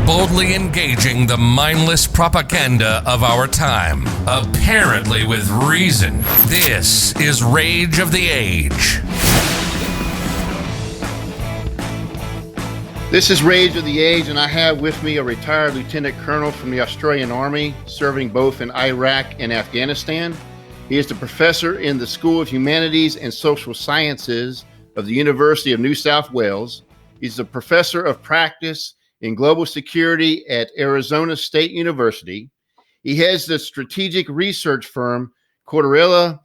boldly engaging the mindless propaganda of our time, apparently with reason. This is Rage of the Age. This is Rage of the Age, and I have with me a retired lieutenant colonel from the Australian Army, serving both in Iraq and Afghanistan. He is the professor in the School of Humanities and Social Sciences of the University of New South Wales. He's a professor of practice in global security at Arizona State University. He heads the strategic research firm Cordillera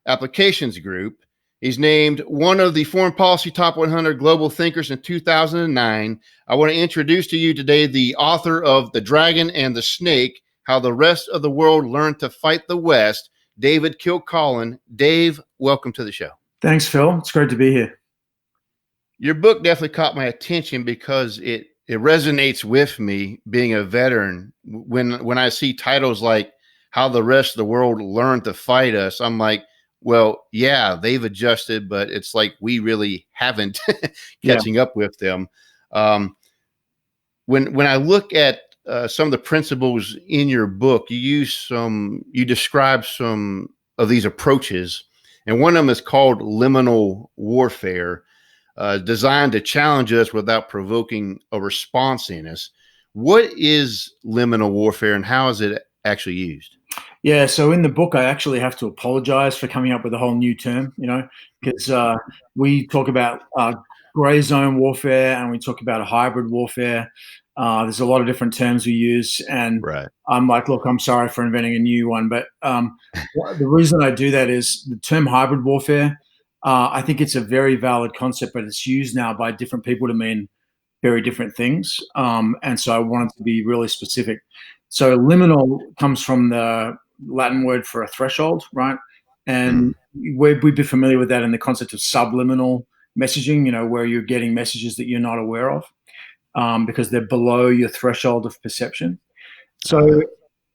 Applications Group. He's named one of the Foreign Policy Top 100 Global Thinkers in 2009. I want to introduce to you today the author of The Dragon and the Snake, How the Rest of the World Learned to Fight the West, David Kilcullen. Dave, welcome to the show. Thanks, Phil. It's great to be here. Your book definitely caught my attention because it resonates with me being a veteran. When I see titles like How the Rest of the World Learned to Fight Us, I'm like, well, yeah, they've adjusted, but it's like we really haven't catching up with them. When I look at some of the principles in your book, you describe some of these approaches, and one of them is called liminal warfare, designed to challenge us without provoking a response in us. What is liminal warfare, and how is it actually used? Yeah, so in the book, I actually have to apologize for coming up with a whole new term, because we talk about gray zone warfare and we talk about a hybrid warfare. There's a lot of different terms we use, and right. I'm like, look, I'm sorry for inventing a new one, but the reason I do that is the term hybrid warfare, I think it's a very valid concept, but it's used now by different people to mean very different things, and so I wanted to be really specific. So liminal comes from the Latin word for a threshold, right? And we'd be familiar with that in the concept of subliminal messaging, where you're getting messages that you're not aware of because they're below your threshold of perception. So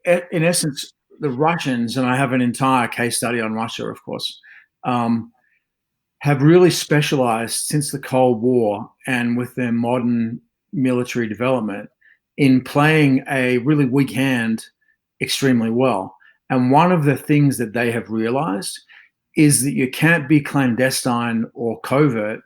in essence, the Russians, and I have an entire case study on Russia, of course, have really specialized since the Cold War and with their modern military development in playing a really weak hand extremely well. And one of the things that they have realized is that you can't be clandestine or covert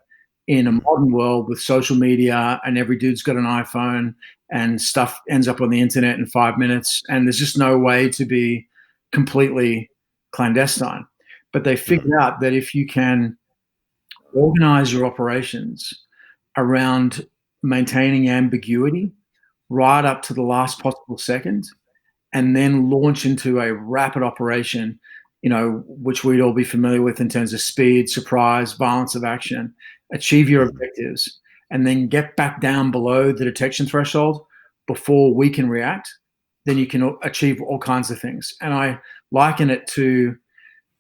in a modern world with social media and every dude's got an iPhone and stuff ends up on the internet in 5 minutes. And there's just no way to be completely clandestine. But they figured out that if you can organize your operations around maintaining ambiguity right up to the last possible second, and then launch into a rapid operation, which we'd all be familiar with in terms of speed, surprise, violence of action, achieve your objectives, and then get back down below the detection threshold before we can react, then you can achieve all kinds of things. And I liken it to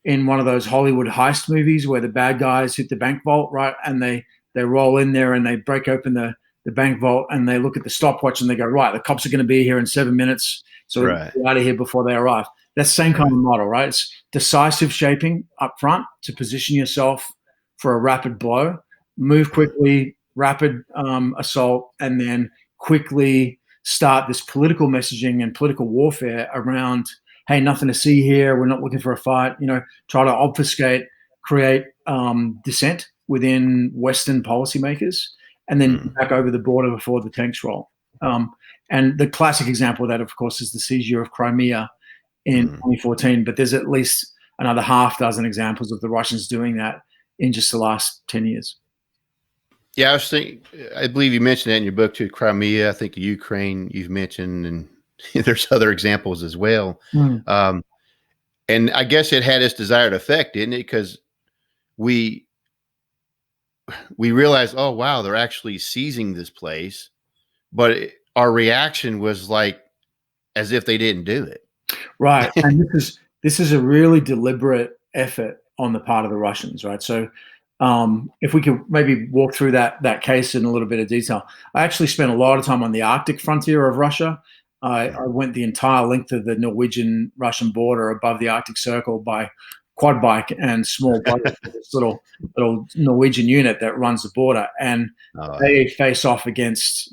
in one of those Hollywood heist movies where the bad guys hit the bank vault, right? And they roll in there and they break open the bank vault and they look at the stopwatch and they go, right, the cops are going to be here in 7 minutes. So we're out of here before they arrive. That's the same kind of model, right? It's decisive shaping up front to position yourself for a rapid blow, move quickly, rapid assault, and then quickly start this political messaging and political warfare around, hey, nothing to see here. We're not looking for a fight. Try to obfuscate, create dissent within Western policymakers, and then back over the border before the tanks roll. And the classic example of that, of course, is the seizure of Crimea in 2014. But there's at least another half dozen examples of the Russians doing that in just the last 10 years. Yeah, I believe you mentioned that in your book too, Crimea. I think Ukraine you've mentioned, and there's other examples as well. And I guess it had its desired effect, didn't it? Because we realized, oh, wow, they're actually seizing this place. But our reaction was like as if they didn't do it. Right. And this is a really deliberate effort on the part of the Russians, right? So if we could maybe walk through that case in a little bit of detail. I actually spent a lot of time on the Arctic frontier of Russia. I went the entire length of the Norwegian-Russian border above the Arctic Circle by quad bike and small boat, this little Norwegian unit that runs the border. And they face off against,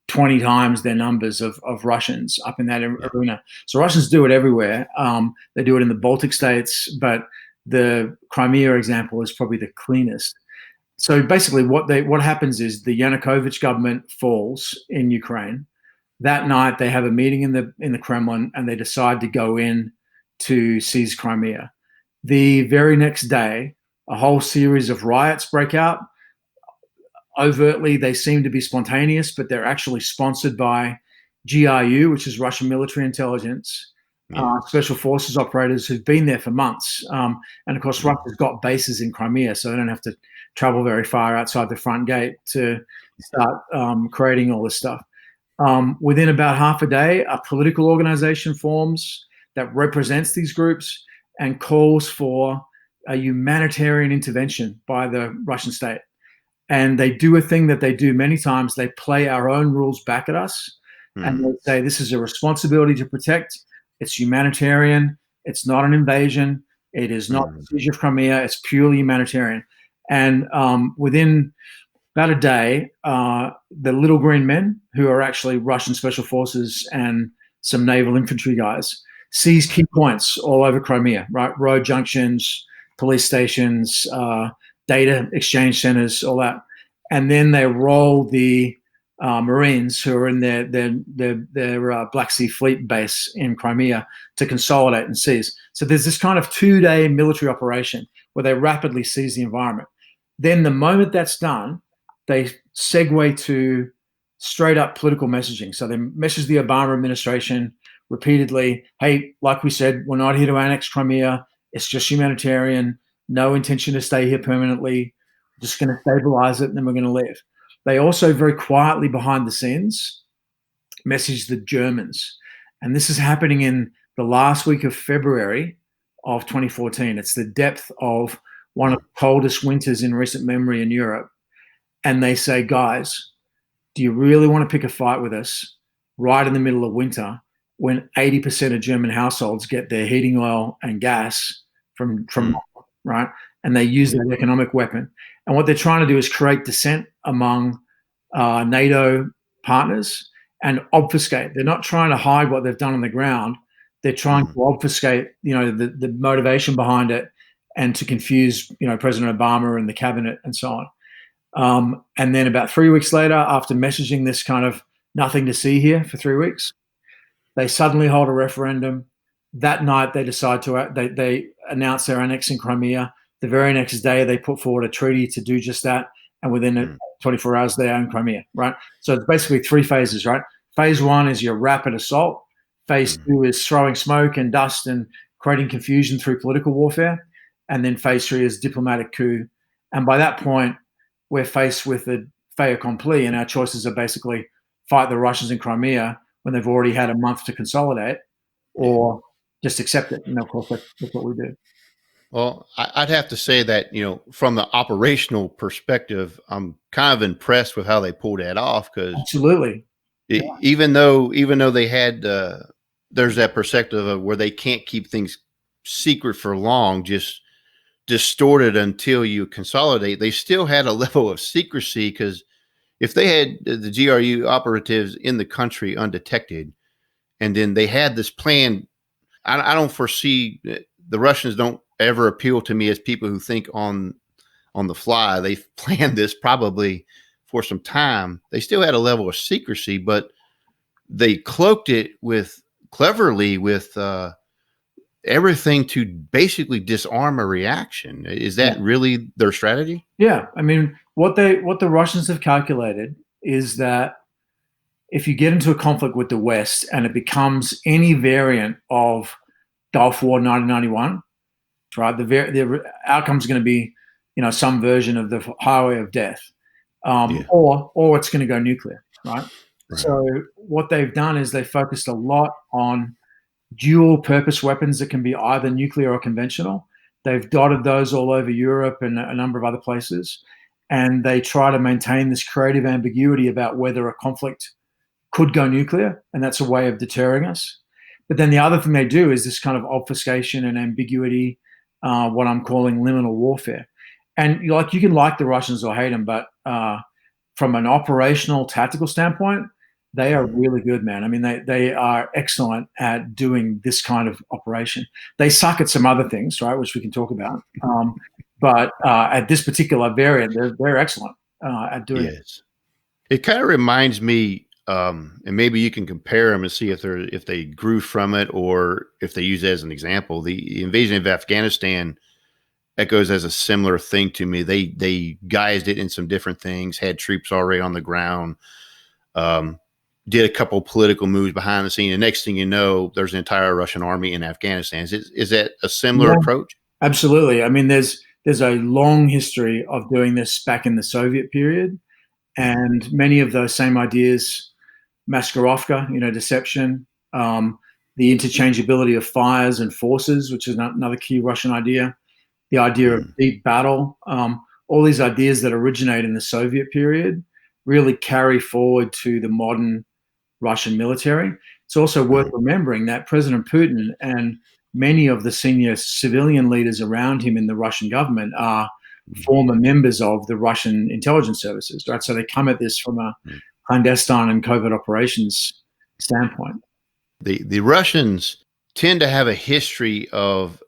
20 times their numbers of Russians up in that arena. So Russians do it everywhere. They do it in the Baltic states, but the Crimea example is probably the cleanest. So basically what happens is the Yanukovych government falls in Ukraine. That night they have a meeting in the Kremlin and they decide to go in to seize Crimea. The very next day, a whole series of riots break out. Overtly, they seem to be spontaneous, but they're actually sponsored by GRU, which is Russian military intelligence, special forces operators who've been there for months. And of course, Russia's got bases in Crimea, so they don't have to travel very far outside the front gate to start creating all this stuff. Within about half a day, a political organization forms that represents these groups and calls for a humanitarian intervention by the Russian state. And they do a thing that they do many times. They play our own rules back at us and they say, this is a responsibility to protect. It's humanitarian. It's not an invasion. It is not the siege of Crimea. It's purely humanitarian. And within about a day, the Little Green Men, who are actually Russian special forces and some naval infantry guys, seize key points all over Crimea, right? Road junctions, police stations, data exchange centers, all that. And then they roll the Marines who are in their Black Sea Fleet base in Crimea to consolidate and seize. So there's this kind of 2-day military operation where they rapidly seize the environment. Then the moment that's done, they segue to straight up political messaging. So they message the Obama administration repeatedly, hey, like we said, we're not here to annex Crimea. It's just humanitarian. No intention to stay here permanently. Just going to stabilize it and then we're going to leave. They also very quietly behind the scenes message the Germans. And this is happening in the last week of February of 2014. It's the depth of one of the coldest winters in recent memory in Europe. And they say, guys, do you really want to pick a fight with us right in the middle of winter when 80% of German households get their heating oil and gas from right? And they use that economic weapon. And what they're trying to do is create dissent among NATO partners and obfuscate. They're not trying to hide what they've done on the ground. They're trying to obfuscate, the motivation behind it and to confuse, President Obama and the cabinet and so on. And then about 3 weeks later, after messaging this kind of nothing to see here for 3 weeks, they suddenly hold a referendum. That night, they decide they announce they're annexing Crimea. The very next day, they put forward a treaty to do just that. And within 24 hours, they own Crimea, right? So it's basically 3 phases, right? Phase 1 is your rapid assault. Phase 2 is throwing smoke and dust and creating confusion through political warfare. And then phase 3 is diplomatic coup. And by that point, we're faced with a fait accompli, and our choices are basically fight the Russians in Crimea when they've already had a month to consolidate, or just accept it. And of course, that's what we do. Well, I'd have to say that, from the operational perspective, I'm kind of impressed with how they pulled that off, because absolutely, even though they had, there's that perspective of where they can't keep things secret for long, just distorted until you consolidate, they still had a level of secrecy, because if they had the GRU operatives in the country undetected, and then they had this plan, I don't foresee, the Russians don't ever appeal to me as people who think on the fly. They've planned this probably for some time. They still had a level of secrecy, but they cloaked it cleverly with everything to basically disarm a reaction. Is that really their strategy? Yeah. I mean, what the Russians have calculated is that if you get into a conflict with the West and it becomes any variant of Gulf War 1991, right, the outcome is going to be, some version of the highway of death, or it's going to go nuclear, right? So what they've done is they focused a lot on dual purpose weapons that can be either nuclear or conventional. They've dotted those all over Europe and a number of other places, and they try to maintain this creative ambiguity about whether a conflict could go nuclear, and that's a way of deterring us. But then the other thing they do is this kind of obfuscation and ambiguity, what I'm calling liminal warfare. And you can like the Russians or hate them, but from an operational tactical standpoint, They are really good, man. I mean, they are excellent at doing this kind of operation. They suck at some other things, right, which we can talk about. But at this particular variant, they're excellent at doing it. Yes. It kind of reminds me, and maybe you can compare them and see if they grew from it or if they use it as an example. The invasion of Afghanistan echoes as a similar thing to me. They guised it in some different things, had troops already on the ground, did a couple political moves behind the scene. And next thing you know, there's an entire Russian army in Afghanistan. Is that a similar approach? Absolutely. I mean, there's a long history of doing this back in the Soviet period, and many of those same ideas, Maskirovka, deception, the interchangeability of fires and forces, which is another key Russian idea, the idea of deep battle, all these ideas that originate in the Soviet period really carry forward to the modern Russian military. It's also worth remembering that President Putin and many of the senior civilian leaders around him in the Russian government are former members of the Russian intelligence services, right? So they come at this from a clandestine and covert operations standpoint. The Russians tend to have a history of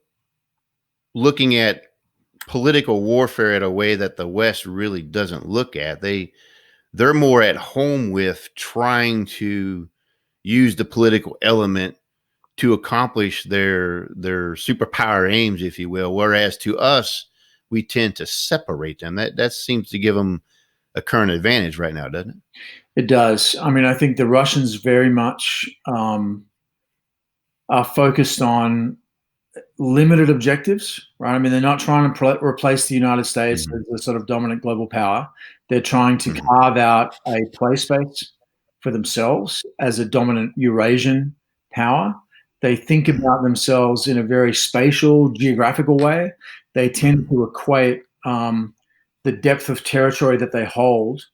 looking at political warfare in a way that the West really doesn't look at. They're more at home with trying to use the political element to accomplish their superpower aims, if you will. Whereas to us, we tend to separate them. That seems to give them a current advantage right now, doesn't it? It does. I mean, I think the Russians very much are focused on limited objectives, right? I mean, they're not trying to replace the United States as a sort of dominant global power. They're trying to carve out a play space for themselves as a dominant Eurasian power. They think about themselves in a very spatial, geographical way. They tend to equate the depth of territory that they hold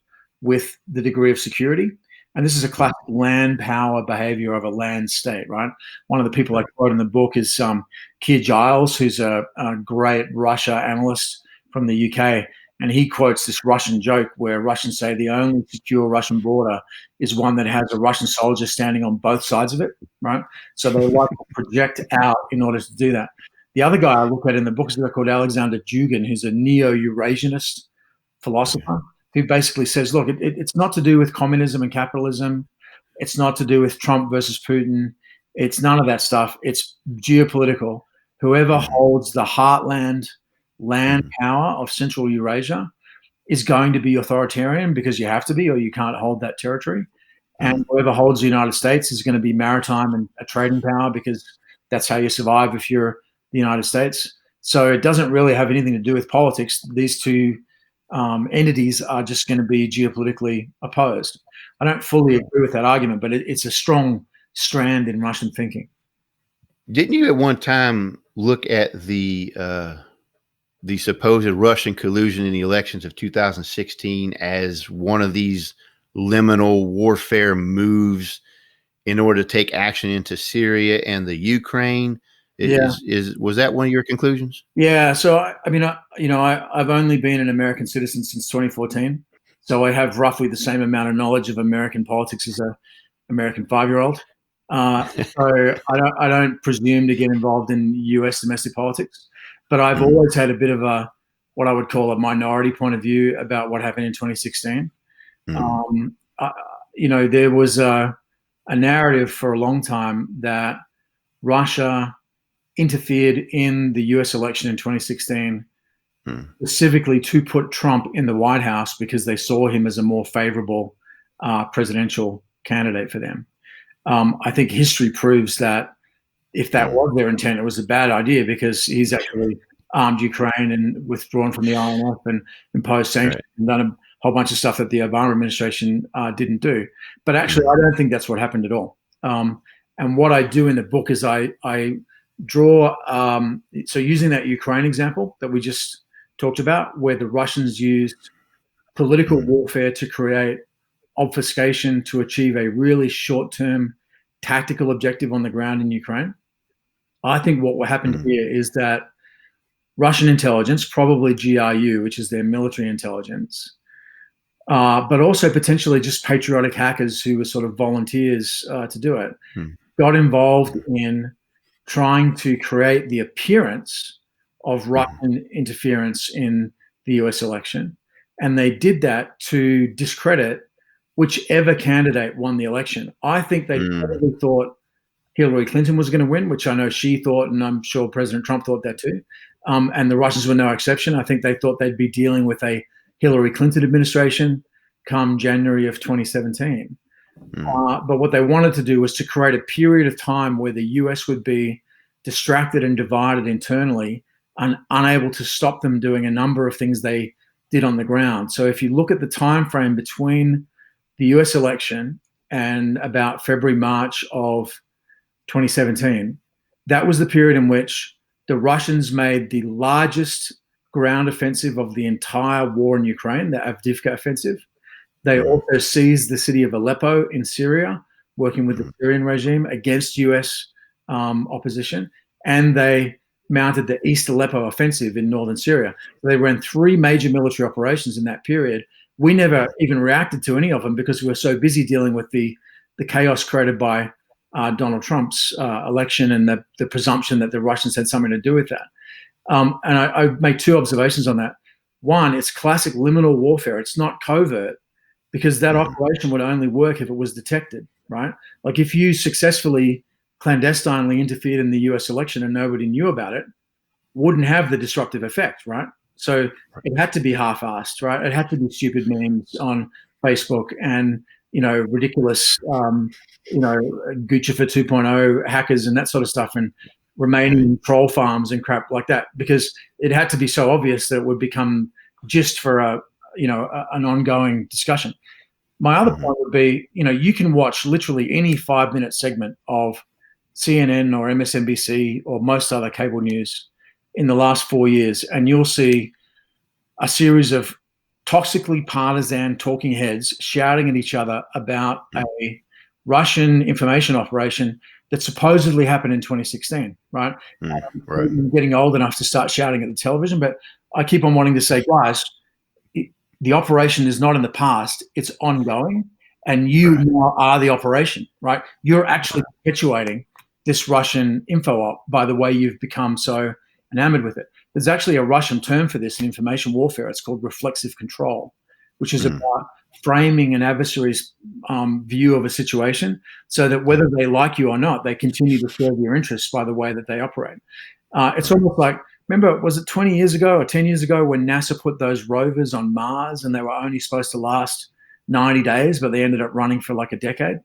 with the degree of security. And this is a classic land power behavior of a land state, right? One of the people I quote in the book is Keir Giles, who's a great Russia analyst from the UK. And he quotes this Russian joke where Russians say the only secure Russian border is one that has a Russian soldier standing on both sides of it, right? So they like to project out in order to do that. The other guy I look at in the book is a guy called Alexander Dugin, who's a neo-Eurasianist philosopher, who basically says, look, it's not to do with communism and capitalism. It's not to do with Trump versus Putin. It's none of that stuff. It's geopolitical. Whoever holds the heartland land power of Central Eurasia is going to be authoritarian because you have to be, or you can't hold that territory. And whoever holds the United States is going to be maritime and a trading power because that's how you survive if you're the United States. So it doesn't really have anything to do with politics. These two entities are just going to be geopolitically opposed. I don't fully agree with that argument, but it's a strong strand in Russian thinking. Didn't you at one time look at the supposed Russian collusion in the elections of 2016 as one of these liminal warfare moves in order to take action into Syria and the Ukraine? Was that one of your conclusions? Yeah. So, I mean, I've only been an American citizen since 2014. So I have roughly the same amount of knowledge of American politics as an American 5-year-old. So I don't presume to get involved in US domestic politics, but I've always had a bit of what I would call a minority point of view about what happened in 2016. There was a narrative for a long time that Russia interfered in the US election in 2016 specifically to put Trump in the White House because they saw him as a more favorable presidential candidate for them. I think history proves that if that was their intent, it was a bad idea because he's actually armed Ukraine and withdrawn from the IMF and imposed sanctions and done a whole bunch of stuff that the Obama administration didn't do. But actually, I don't think that's what happened at all. And what I do in the book is I draw, so using that Ukraine example that we just talked about, where the Russians used political warfare to create obfuscation to achieve a really short-term tactical objective on the ground in Ukraine. I think what happened here is that Russian intelligence, probably GRU, which is their military intelligence, but also potentially just patriotic hackers who were sort of volunteers to do it, Hmm. got involved in trying to create the appearance of Russian interference in the US election. And they did that to discredit whichever candidate won the election. I think they probably thought Hillary Clinton was going to win, which I know she thought, and I'm sure President Trump thought that too. And the Russians were no exception. I think they thought they'd be dealing with a Hillary Clinton administration come January of 2017. But what they wanted to do was to create a period of time where the US would be distracted and divided internally and unable to stop them doing a number of things they did on the ground. So if you look at the time frame between the US election and about February, March of 2017, that was the period in which the Russians made the largest ground offensive of the entire war in Ukraine, the Avdiivka offensive. They also seized the city of Aleppo in Syria, working with the Syrian regime against US opposition, and they mounted the East Aleppo offensive in northern Syria. So they ran 3 major military operations in that period. We never even reacted to any of them because we were so busy dealing with the chaos created by Donald Trump's election and the presumption that the Russians had something to do with that. And I make 2 observations on that. One, it's classic liminal warfare. It's not covert, because that operation would only work if it was detected, right? Like if you successfully clandestinely interfered in the US election and nobody knew about it, wouldn't have the disruptive effect, right? So it had to be half-assed, right? It had to be stupid memes on Facebook and, ridiculous, Gucci for 2.0 hackers and that sort of stuff, and remaining troll farms and crap like that, because it had to be so obvious that it would become gist for an ongoing discussion. My other point would be, you can watch literally any 5-minute segment of CNN or MSNBC or most other cable news in the last 4 years, and you'll see a series of toxically partisan talking heads shouting at each other about a Russian information operation that supposedly happened in 2016, right? I'm getting old enough to start shouting at the television, but I keep on wanting to say, guys, the operation is not in the past, it's ongoing, and you now are the operation, right? You're actually perpetuating this Russian info op by the way you've become so enamored with it. There's actually a Russian term for this in information warfare. It's called reflexive control, which is about framing an adversary's view of a situation so that whether they like you or not, they continue to serve your interests by the way that they operate. It's almost like, remember, was it 20 years ago or 10 years ago when NASA put those rovers on Mars and they were only supposed to last 90 days, but they ended up running for like a decade?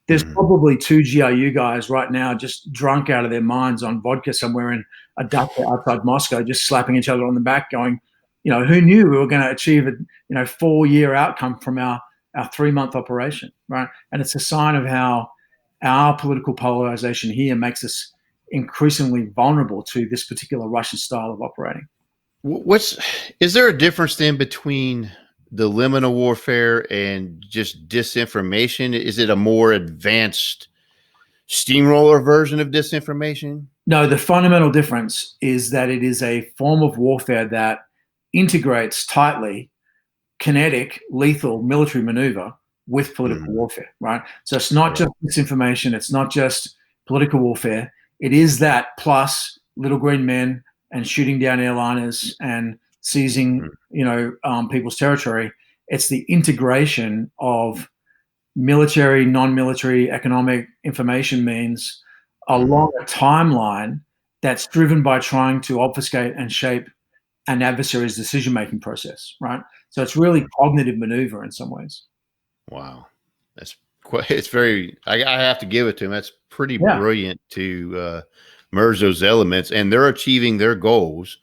There's probably 2 GRU guys right now just drunk out of their minds on vodka somewhere in a dacha outside Moscow, just slapping each other on the back going, who knew we were going to achieve a 4-year outcome from our 3-month operation, right? And it's a sign of how our political polarization here makes us increasingly vulnerable to this particular Russian style of operating. Is there a difference then between the liminal warfare and just disinformation? Is it a more advanced steamroller version of disinformation? No, the fundamental difference is that it is a form of warfare that integrates tightly kinetic, lethal military maneuver with political warfare, right? So it's not just disinformation. It's not just political warfare. It is that plus little green men and shooting down airliners and seizing, people's territory. It's the integration of military, non-military, economic information means along a timeline that's driven by trying to obfuscate and shape an adversary's decision-making process, right? So it's really cognitive maneuver in some ways. Wow. It's very, I have to give it to him. That's pretty brilliant to merge those elements, and they're achieving their goals.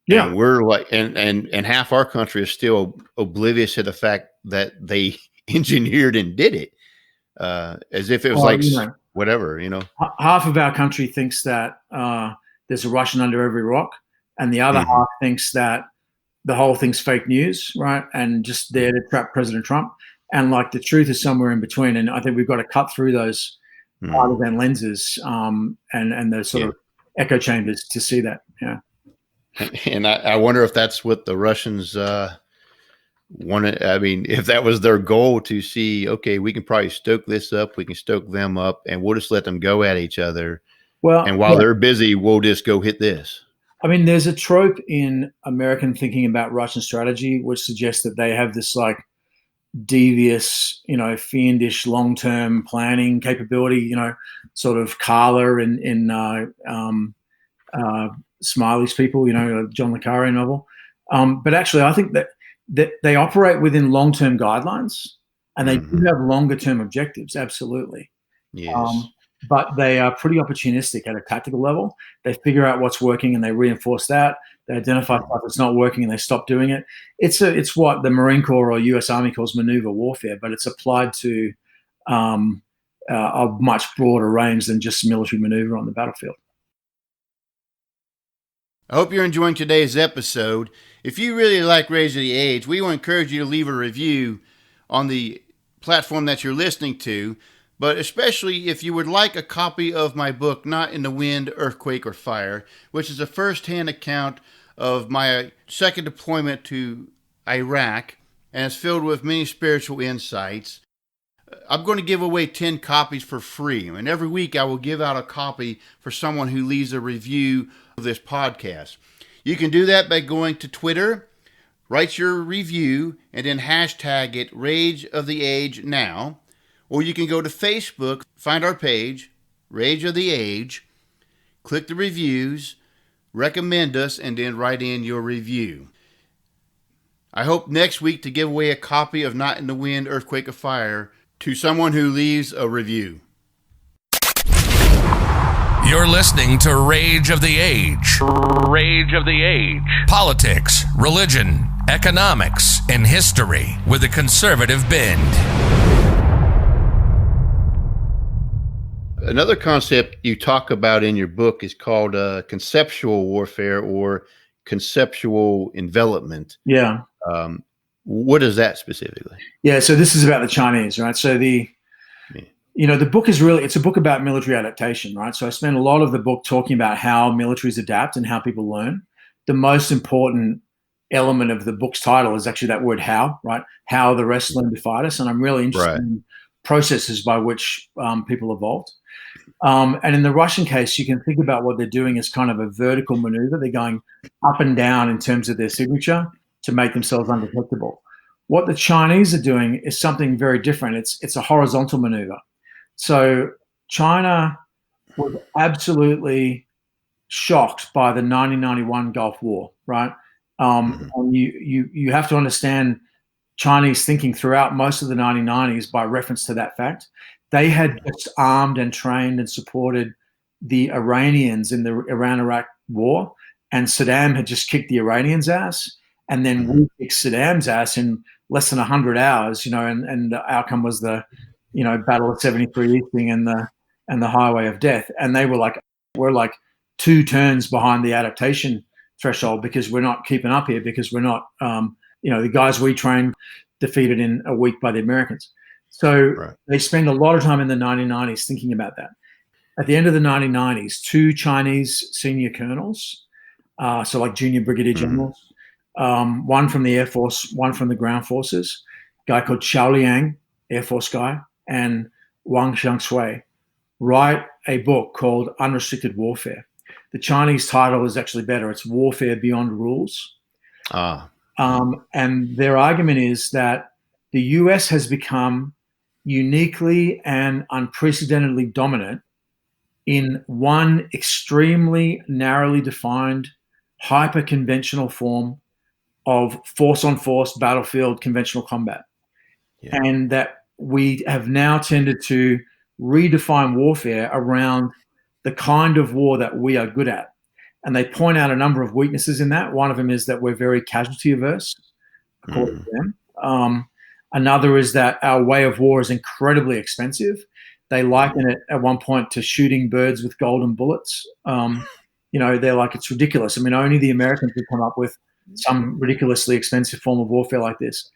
Yeah. And we're like, and half our country is still oblivious to the fact that they engineered and did it, as if it was whatever, Half of our country thinks that there's a Russian under every rock, and the other half thinks that the whole thing's fake news, right? And just there to trap President Trump. And like the truth is somewhere in between. And I think we've got to cut through those partisan lenses and those sort of echo chambers to see that. Yeah. And I wonder if that's what the Russians if that was their goal to see, okay, we can probably stoke this up, we can stoke them up, and we'll just let them go at each other. Well, And while they're busy, we'll just go hit this. I mean, there's a trope in American thinking about Russian strategy, which suggests that they have this like devious, fiendish long-term planning capability, sort of Carla in Smiley's People, John le Carre novel. But actually, I think that they operate within long-term guidelines, and they do have longer-term objectives, absolutely. Yes. But they are pretty opportunistic at a tactical level. They figure out what's working and they reinforce that. They identify stuff that's not working and they stop doing it. It's what the Marine Corps or U.S. Army calls maneuver warfare, but it's applied to a much broader range than just military maneuver on the battlefield. I hope you're enjoying today's episode. If you really like Rage of the Age, we will encourage you to leave a review on the platform that you're listening to. But especially if you would like a copy of my book, Not in the Wind, Earthquake, or Fire, which is a first-hand account of my second deployment to Iraq, and it's filled with many spiritual insights. I'm going to give away 10 copies for free, and every week I will give out a copy for someone who leaves a review of this podcast. You can do that by going to Twitter, write your review, and then hashtag it Rage of the Age Now. Or you can go to Facebook, find our page, Rage of the Age, click the reviews, recommend us, and then write in your review. I hope next week to give away a copy of Not in the Wind, Earthquake, or Fire to someone who leaves a review. You're listening to Rage of the Age. Rage of the Age. Politics, religion, economics, and history with a conservative bend. Another concept you talk about in your book is called conceptual warfare or conceptual envelopment. Yeah. What is that specifically? Yeah. So this is about the Chinese, right? So the book is it's a book about military adaptation, right? So I spend a lot of the book talking about how militaries adapt and how people learn. The most important element of the book's title is actually that word how, right? How the rest learn to fight us. And I'm really interested in processes by which people evolved. And in the Russian case, you can think about what they're doing as kind of a vertical maneuver. They're going up and down in terms of their signature to make themselves undetectable. What the Chinese are doing is something very different. It's a horizontal maneuver. So China was absolutely shocked by the 1991 Gulf War, right? And you have to understand Chinese thinking throughout most of the 1990s by reference to that fact. They had just armed and trained and supported the Iranians in the Iran-Iraq war, and Saddam had just kicked the Iranians' ass, and then we kicked Saddam's ass in less than 100 hours, and the outcome was the, Battle of 73 Easting and the Highway of Death. And they were like, we're like 2 turns behind the adaptation threshold because we're not keeping up here, because we're not, the guys we trained defeated in a week by the Americans. So they spend a lot of time in the 1990s thinking about that. At the end of the 1990s, 2 Chinese senior colonels, so like junior brigadier generals, one from the Air Force, one from the ground forces, a guy called Xiao Liang, Air Force guy, and Wang Xiangshui, write a book called Unrestricted Warfare. The Chinese title is actually better. It's Warfare Beyond Rules. And their argument is that the US has become uniquely and unprecedentedly dominant in one extremely narrowly defined, hyper-conventional form of force-on-force battlefield conventional combat. And that we have now tended to redefine warfare around the kind of war that we are good at. And they point out a number of weaknesses in that. One of them is that we're very casualty averse, according to them. Another is that our way of war is incredibly expensive. They liken it at one point to shooting birds with golden bullets. They're like, it's ridiculous. I mean, only the Americans could come up with some ridiculously expensive form of warfare like this.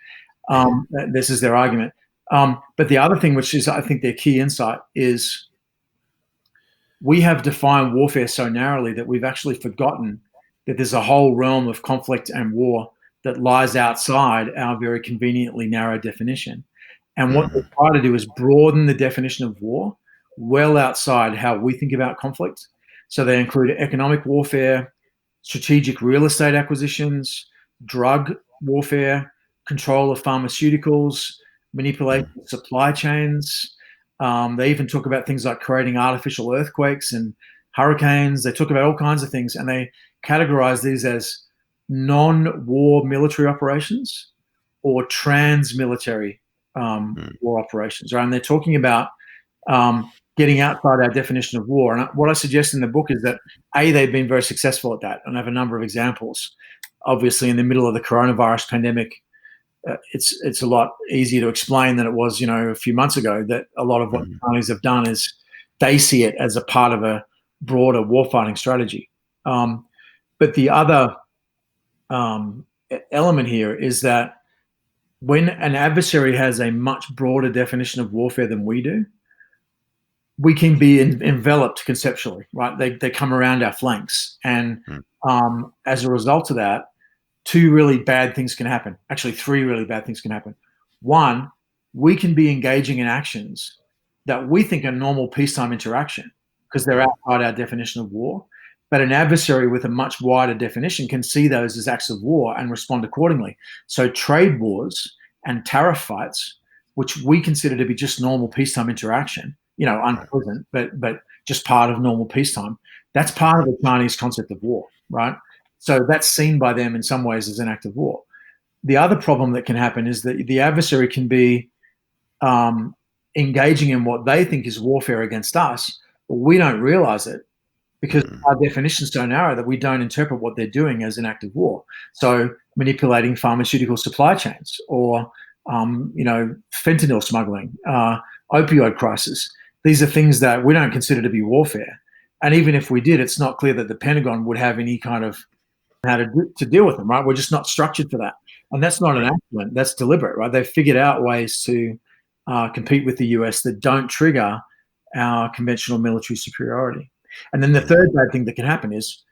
This is their argument. But the other thing, which is, I think, their key insight, is we have defined warfare so narrowly that we've actually forgotten that there's a whole realm of conflict and war that lies outside our very conveniently narrow definition. And what they try to do is broaden the definition of war well outside how we think about conflict. So they include economic warfare, strategic real estate acquisitions, drug warfare, control of pharmaceuticals, manipulation of supply chains. They even talk about things like creating artificial earthquakes and hurricanes. They talk about all kinds of things, and they categorize these as non-war military operations or trans-military war operations, right? And they're talking about getting outside our definition of war. And what I suggest in the book is that, they've been very successful at that, and I have a number of examples. Obviously, in the middle of the coronavirus pandemic, it's a lot easier to explain than it was, a few months ago, that a lot of what the Chinese have done is they see it as a part of a broader warfighting strategy. But the other element here is that when an adversary has a much broader definition of warfare than we do, we can be enveloped conceptually, right? They come around our flanks. And as a result of that, two really bad things can happen. Actually, three really bad things can happen. One, we can be engaging in actions that we think are normal peacetime interaction because they're outside our definition of war. But an adversary with a much wider definition can see those as acts of war and respond accordingly. So trade wars and tariff fights, which we consider to be just normal peacetime interaction, unpleasant, but just part of normal peacetime, that's part of the Chinese concept of war, right? So that's seen by them in some ways as an act of war. The other problem that can happen is that the adversary can be engaging in what they think is warfare against us, but we don't realize it because our definition is so narrow that we don't interpret what they're doing as an act of war. So manipulating pharmaceutical supply chains or, fentanyl smuggling, opioid crisis. These are things that we don't consider to be warfare. And even if we did, it's not clear that the Pentagon would have any kind of how to deal with them, right? We're just not structured for that. And that's not an accident. That's deliberate, right? They've figured out ways to compete with the US that don't trigger our conventional military superiority. And then the third bad thing that can happen is,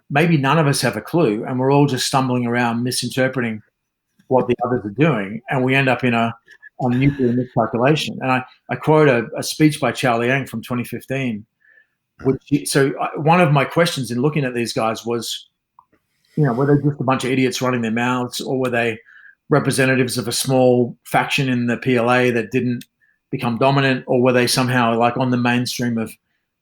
maybe none of us have a clue and we're all just stumbling around misinterpreting what the others are doing. And we end up in a nuclear miscalculation. And I quote a speech by Charlie Yang from 2015. One of my questions in looking at these guys was, were they just a bunch of idiots running their mouths, or were they representatives of a small faction in the PLA that didn't become dominant, or were they somehow like on the mainstream of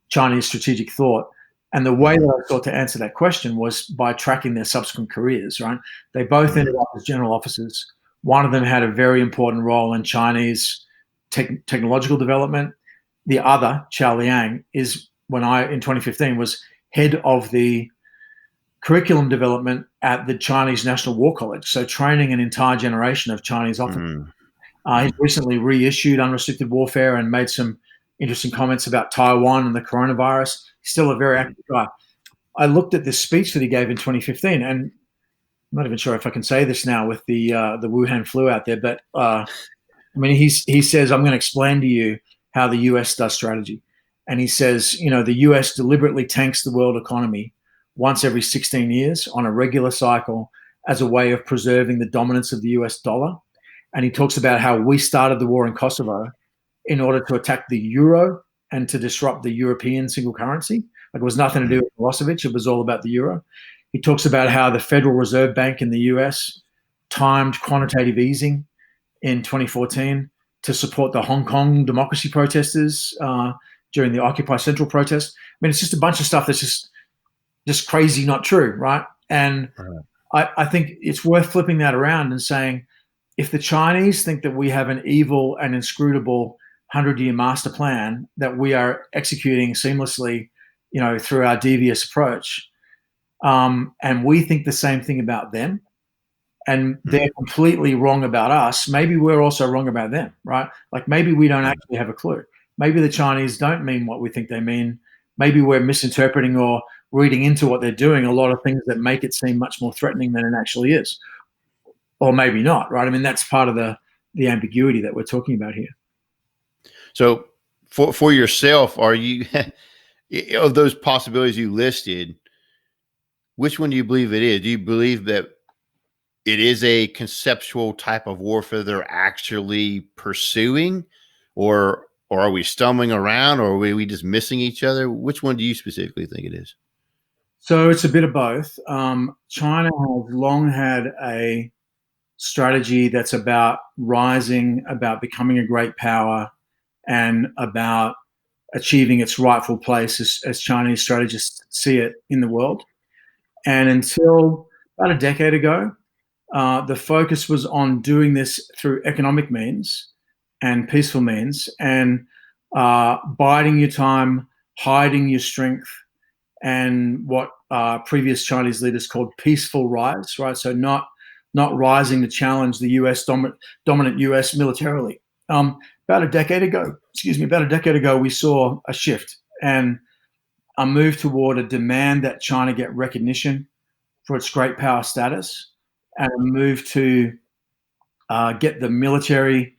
Chinese strategic thought? And the way that I sought to answer that question was by tracking their subsequent careers, right? They both ended up as general officers. One of them had a very important role in Chinese technological development. The other, Chao Liang, in 2015, was head of the curriculum development at the Chinese National War College, so training an entire generation of Chinese officers. He's recently reissued Unrestricted Warfare and made some interesting comments about Taiwan and the coronavirus. He's still a very active guy. I looked at this speech that he gave in 2015, and I'm not even sure if I can say this now with the Wuhan flu out there, but he says, I'm going to explain to you how the US does strategy. And he says, the US deliberately tanks the world economy once every 16 years on a regular cycle as a way of preserving the dominance of the US dollar. And he talks about how we started the war in Kosovo in order to attack the euro and to disrupt the European single currency. Like, it was nothing to do with Milosevic. It was all about the euro. He talks about how the Federal Reserve Bank in the US timed quantitative easing in 2014 to support the Hong Kong democracy protesters during the Occupy Central protest. It's just a bunch of stuff that's just crazy, not true, right? And I think it's worth flipping that around and saying, if the Chinese think that we have an evil and inscrutable 100-year master plan that we are executing seamlessly, through our devious approach, and we think the same thing about them, and they're completely wrong about us, maybe we're also wrong about them, right? Like, maybe we don't actually have a clue. Maybe the Chinese don't mean what we think they mean. Maybe we're misinterpreting or reading into what they're doing a lot of things that make it seem much more threatening than it actually is. Or maybe not, right? That's part of the ambiguity that we're talking about here. So for yourself, are you, of those possibilities you listed, which one do you believe it is? Do you believe that it is a conceptual type of warfare they're actually pursuing, or are we stumbling around, or are we just missing each other? Which one do you specifically think it is? So it's a bit of both. China has long had a strategy that's about rising, about becoming a great power, and about achieving its rightful place as Chinese strategists see it in the world. And until about a decade ago, the focus was on doing this through economic means and peaceful means, and biding your time, hiding your strength, and what previous Chinese leaders called peaceful rise, right? So not rising to challenge the U.S. dominant U.S. militarily. About a decade ago, we saw a shift and a move toward a demand that China get recognition for its great power status, and a move to get the military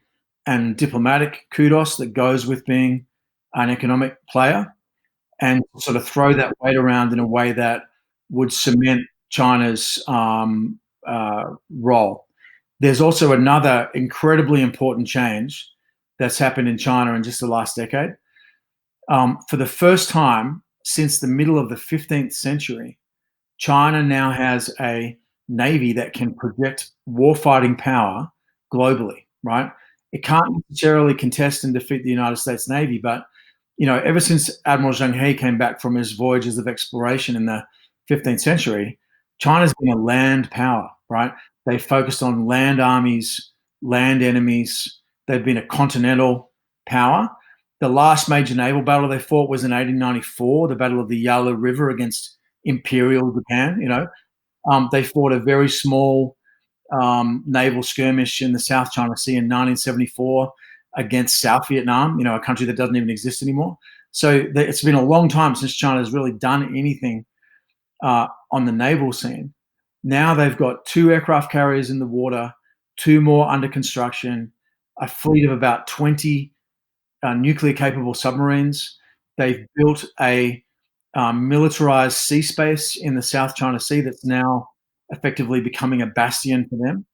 and diplomatic kudos that goes with being an economic player, and sort of throw that weight around in a way that would cement China's role. There's also another incredibly important change that's happened in China in just the last decade. For the first time since the middle of the 15th century, China now has a navy that can project warfighting power globally, right? It can't necessarily contest and defeat the United States Navy, but ever since Admiral Zheng He came back from his voyages of exploration in the 15th century, China's been a land power, right? They focused on land armies, land enemies. They've been a continental power. The last major naval battle they fought was in 1894, the Battle of the Yalu River against Imperial Japan. They fought a very small naval skirmish in the South China Sea in 1974 against South Vietnam, a country that doesn't even exist anymore. So it's been a long time since China has really done anything on the naval scene. Now they've got 2 aircraft carriers in the water, 2 more under construction, a fleet of about 20 nuclear-capable submarines. They've built a militarized sea space in the South China Sea that's now effectively becoming a bastion for them.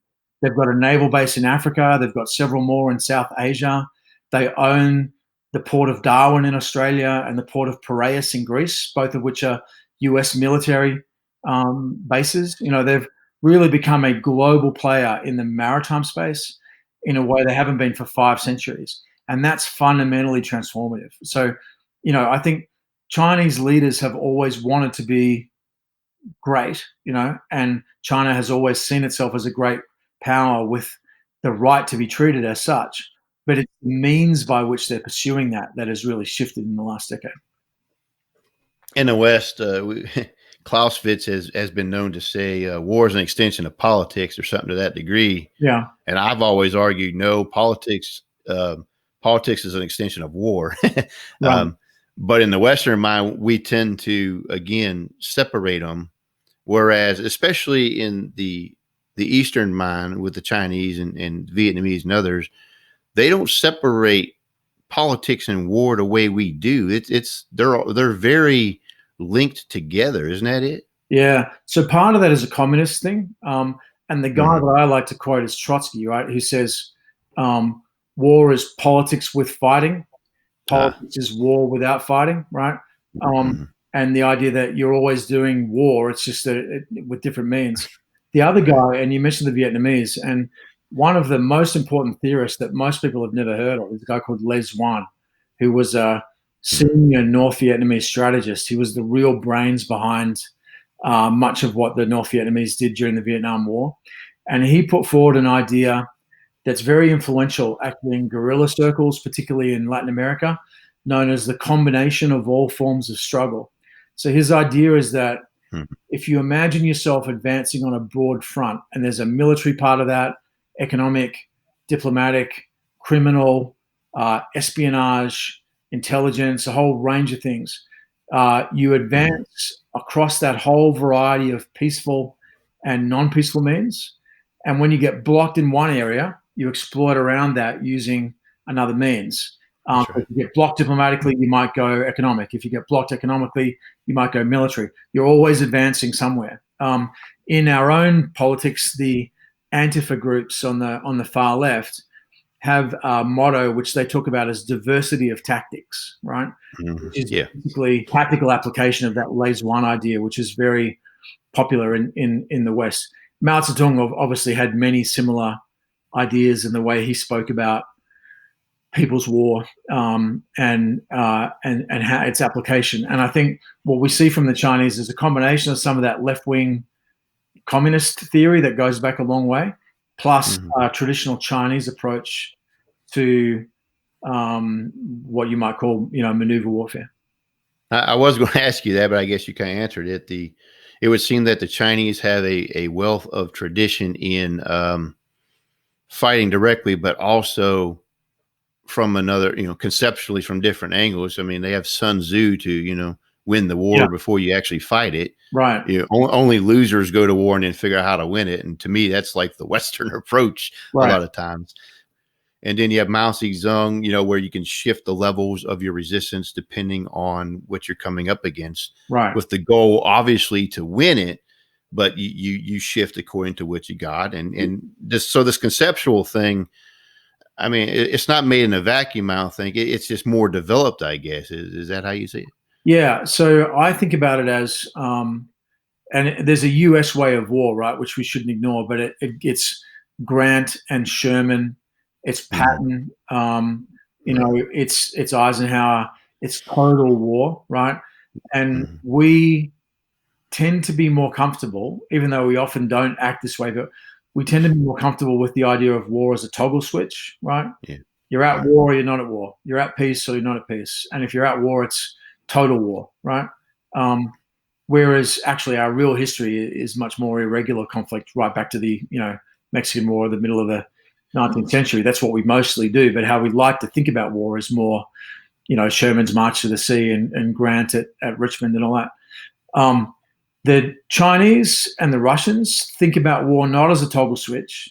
They've got a naval base in Africa. They've got several more in South Asia. They own the port of Darwin in Australia and the port of Piraeus in Greece, both of which are US military bases. They've really become a global player in the maritime space in a way they haven't been for 5 centuries. And that's fundamentally transformative. So, I think Chinese leaders have always wanted to be great, and China has always seen itself as a great power with the right to be treated as such. But it's the means by which they're pursuing that has really shifted in the last decade. In the West, Clausewitz has been known to say war is an extension of politics or something to that degree. Yeah. And I've always argued, no, politics is an extension of war. Right. But in the Western mind, we tend to, again, separate them. Whereas, especially in the Eastern mind with the Chinese and Vietnamese and others, they don't separate politics and war the way we do. They're very linked together. Isn't that it? Yeah. So part of that is a communist thing. And the guy that I like to quote is Trotsky, right? Who says, war is politics with fighting. Politics is war without fighting, right? And the idea that you're always doing war, it's just with different means. The other guy, and you mentioned the Vietnamese, and one of the most important theorists that most people have never heard of is a guy called Les Duan, who was a senior North Vietnamese strategist. He was the real brains behind much of what the North Vietnamese did during the Vietnam War. And he put forward an idea that's very influential actually in guerrilla circles, particularly in Latin America, known as the combination of all forms of struggle. So his idea is that if you imagine yourself advancing on a broad front, and there's a military part of that, economic, diplomatic, criminal, espionage, intelligence, a whole range of things, you advance across that whole variety of peaceful and non-peaceful means. And when you get blocked in one area, you exploit around that using another means. Right. If you get blocked diplomatically, you might go economic. If you get blocked economically, you might go military. You're always advancing somewhere. In our own politics, the Antifa groups on the far left have a motto which they talk about as diversity of tactics, right? Which is basically tactical application of that lays one idea, which is very popular in the West. Mao Zedong obviously had many similar ideas in the way he spoke about People's War and how its application. And I think what we see from the Chinese is a combination of some of that left-wing communist theory that goes back a long way, plus traditional Chinese approach to what you might call, maneuver warfare. I was going to ask you that, but I guess you kind of answered it. It would seem that the Chinese have a wealth of tradition in fighting directly, but also from another, conceptually from different angles. I mean, they have Sun Tzu to, win the war before you actually fight it. Right. Only losers go to war and then figure out how to win it. And to me, that's like the Western approach a lot of times. And then you have Mao Zedong, where you can shift the levels of your resistance depending on what you're coming up against. Right. With the goal, obviously, to win it, but you shift according to what you got. And this conceptual thing, I mean, it's not made in a vacuum, I don't think. It's just more developed, I guess. Is that how you see it? Yeah. So I think about it as, and there's a US way of war, right, which we shouldn't ignore, but it's Grant and Sherman, it's Patton, it's Eisenhower, it's total war, right? And we tend to be more comfortable, even though we often don't act this way, but we tend to be more comfortable with the idea of war as a toggle switch, right? Yeah. You're at war or you're not at war. You're at peace or you're not at peace. And if you're at war, it's total war, right? Whereas actually our real history is much more irregular conflict, right back to the Mexican War, the middle of the 19th century. That's what we mostly do. But how we like to think about war is more, Sherman's March to the Sea and Grant at Richmond and all that. The Chinese and the Russians think about war not as a toggle switch,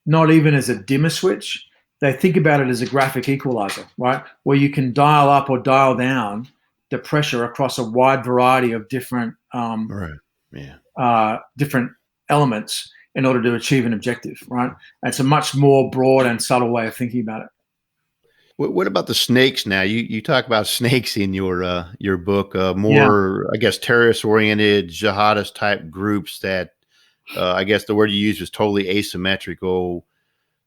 not even as a dimmer switch. They think about it as a graphic equalizer, right? Where you can dial up or dial down the pressure across a wide variety of different different elements in order to achieve an objective, right? And it's a much more broad and subtle way of thinking about it. What about the snakes now? You talk about snakes in your book, more, I guess, terrorist-oriented, jihadist-type groups that, I guess the word you use is totally asymmetrical.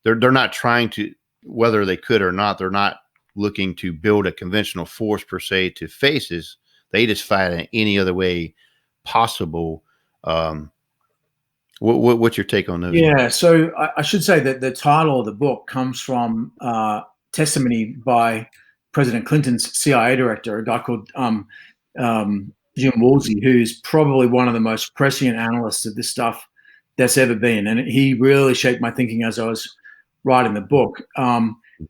They're not trying to, whether they could or not, they're not looking to build a conventional force per se to faces. They just fight in any other way possible. What's your take on those? Yeah, so I should say that the title of the book comes from testimony by President Clinton's CIA director, a guy called Jim Woolsey, who's probably one of the most prescient analysts of this stuff that's ever been. And he really shaped my thinking as I was writing the book.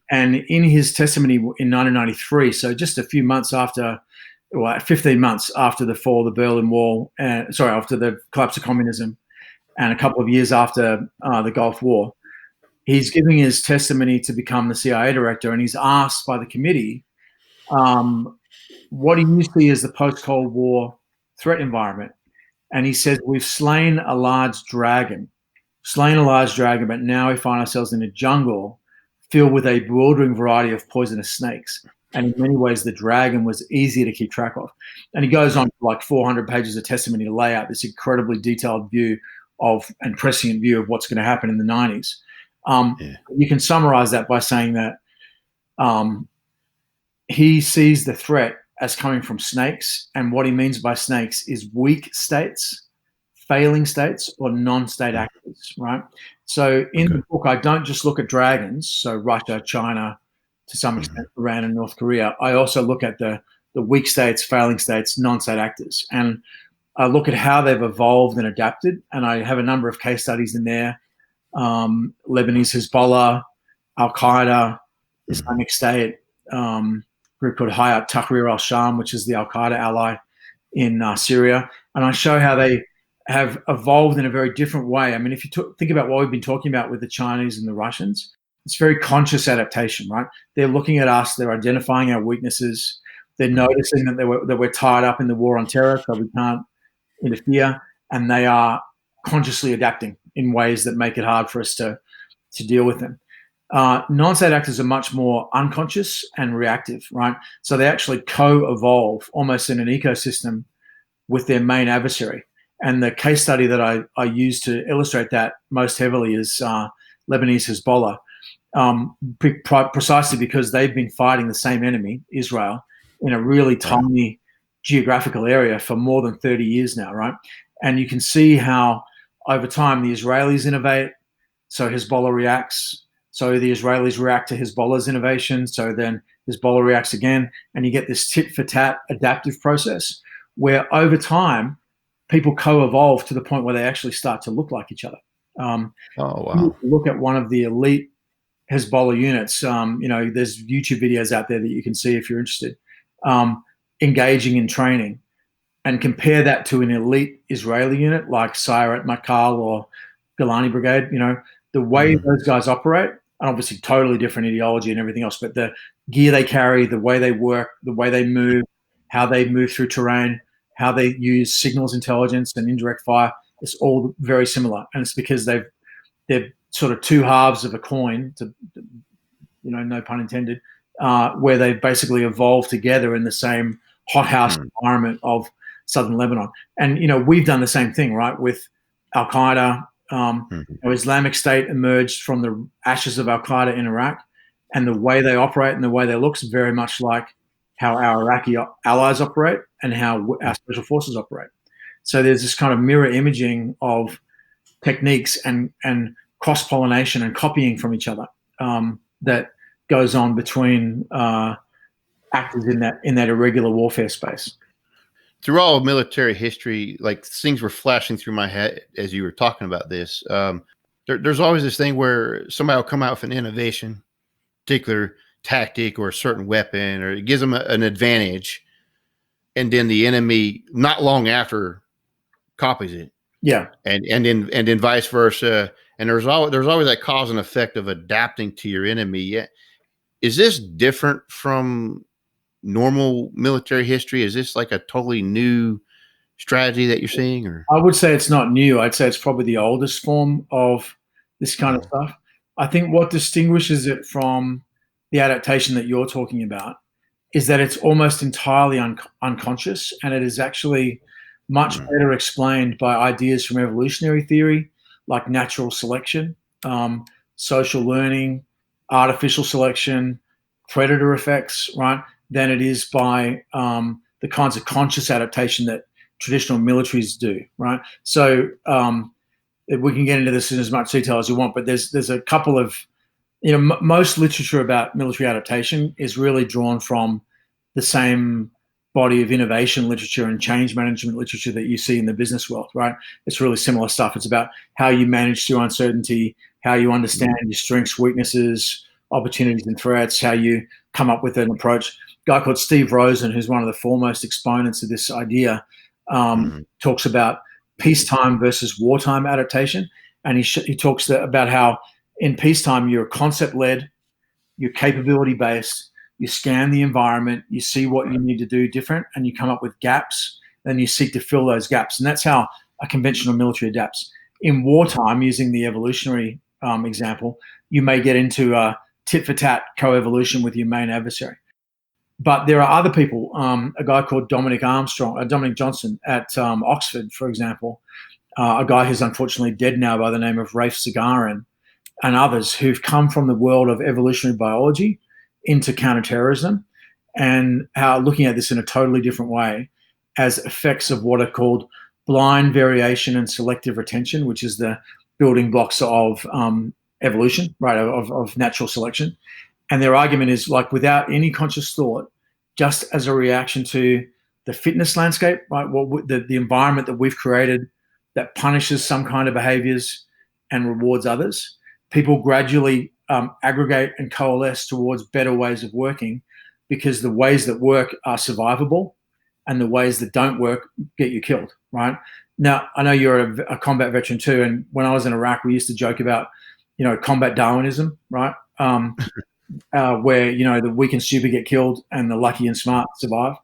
And in his testimony in 1993, so just a few months after, 15 months after the fall of the Berlin Wall, after the collapse of communism, and a couple of years after the Gulf War, he's giving his testimony to become the CIA director, and he's asked by the committee, what do you see as the post-Cold War threat environment? And he says, we've slain a large dragon, but now we find ourselves in a jungle filled with a bewildering variety of poisonous snakes. And in many ways, the dragon was easier to keep track of. And he goes on for like 400 pages of testimony to lay out this incredibly detailed view of and prescient view of what's going to happen in the 90s. You can summarize that by saying that he sees the threat as coming from snakes. And what he means by snakes is weak states, failing states, or non-state actors, right? So in the book, I don't just look at dragons, so Russia, China, to some extent, Iran and North Korea. I also look at the weak states, failing states, non-state actors. And I look at how they've evolved and adapted. And I have a number of case studies in there. Lebanese Hezbollah, Al-Qaeda, Islamic State, group called Hayat Tahrir al-Sham, which is the Al-Qaeda ally in Syria. And I show how they have evolved in a very different way. I mean, if you think about what we've been talking about with the Chinese and the Russians, it's very conscious adaptation, right? They're looking at us, they're identifying our weaknesses, they're noticing that we're tied up in the war on terror, so we can't interfere, and they are consciously adapting in ways that make it hard for us to deal with them. Non-state actors are much more unconscious and reactive, right? So they actually co-evolve almost in an ecosystem with their main adversary. And the case study that I use to illustrate that most heavily is Lebanese Hezbollah, precisely because they've been fighting the same enemy, Israel, in a really tiny geographical area for more than 30 years now, right? And you can see how over time the Israelis innovate, so Hezbollah reacts, so the Israelis react to Hezbollah's innovation, so then Hezbollah reacts again, and you get this tit-for-tat adaptive process where over time people co-evolve to the point where they actually start to look like each other. Look at one of the elite Hezbollah units. There's YouTube videos out there that you can see if you're interested, engaging in training, and compare that to an elite Israeli unit like Sayeret Matkal or Golani Brigade. The way those guys operate, and obviously totally different ideology and everything else, but the gear they carry, the way they work, the way they move, how they move through terrain, how they use signals intelligence and indirect fire, it's all very similar. And it's because they're sort of two halves of a coin, no pun intended, where they basically evolved together in the same hothouse environment of southern Lebanon. And, we've done the same thing, right, with Al-Qaeda. Islamic State emerged from the ashes of Al-Qaeda in Iraq, and the way they operate and the way they look is very much like how our Iraqi allies operate and how our special forces operate. So there's this kind of mirror imaging of techniques and cross-pollination and copying from each other that goes on between actors in that irregular warfare space. Through all of military history, like things were flashing through my head as you were talking about this. There's always this thing where somebody will come out with an innovation, particular tactic or a certain weapon, or it gives them an advantage, and then the enemy not long after copies it. Yeah, and then vice versa. And there's always that cause and effect of adapting to your enemy. Yeah, is this different from normal military history? Is this like a totally new strategy that you're seeing? Or I would say it's not new. I'd say it's probably the oldest form of this kind of stuff. I think what distinguishes it from the adaptation that you're talking about is that it's almost entirely unconscious, and it is actually much better explained by ideas from evolutionary theory, like natural selection, social learning, artificial selection, predator effects, right, than it is by the kinds of conscious adaptation that traditional militaries do, right? So we can get into this in as much detail as you want, but there's a couple of, most literature about military adaptation is really drawn from the same body of innovation literature and change management literature that you see in the business world, right? It's really similar stuff. It's about how you manage through uncertainty, how you understand your strengths, weaknesses, opportunities and threats, how you come up with an approach. A guy called Steve Rosen, who's one of the foremost exponents of this idea, talks about peacetime versus wartime adaptation. And he talks about how in peacetime, you're concept-led, you're capability-based, you scan the environment, you see what you need to do different, and you come up with gaps, and you seek to fill those gaps. And that's how a conventional military adapts. In wartime, using the evolutionary example, you may get into a tit-for-tat co-evolution with your main adversary. But there are other people, a guy called Dominic Johnson at Oxford, for example, a guy who's unfortunately dead now by the name of Rafe Sagarin, and others who've come from the world of evolutionary biology into counterterrorism, and how looking at this in a totally different way as effects of what are called blind variation and selective retention, which is the building blocks of evolution, right, of natural selection. And their argument is, like, without any conscious thought, just as a reaction to the fitness landscape, right, the environment that we've created that punishes some kind of behaviors and rewards others, people gradually aggregate and coalesce towards better ways of working, because the ways that work are survivable and the ways that don't work get you killed, right? Now, I know you're a combat veteran too, and when I was in Iraq, we used to joke about, combat Darwinism, right? Where, the weak and stupid get killed and the lucky and smart survive.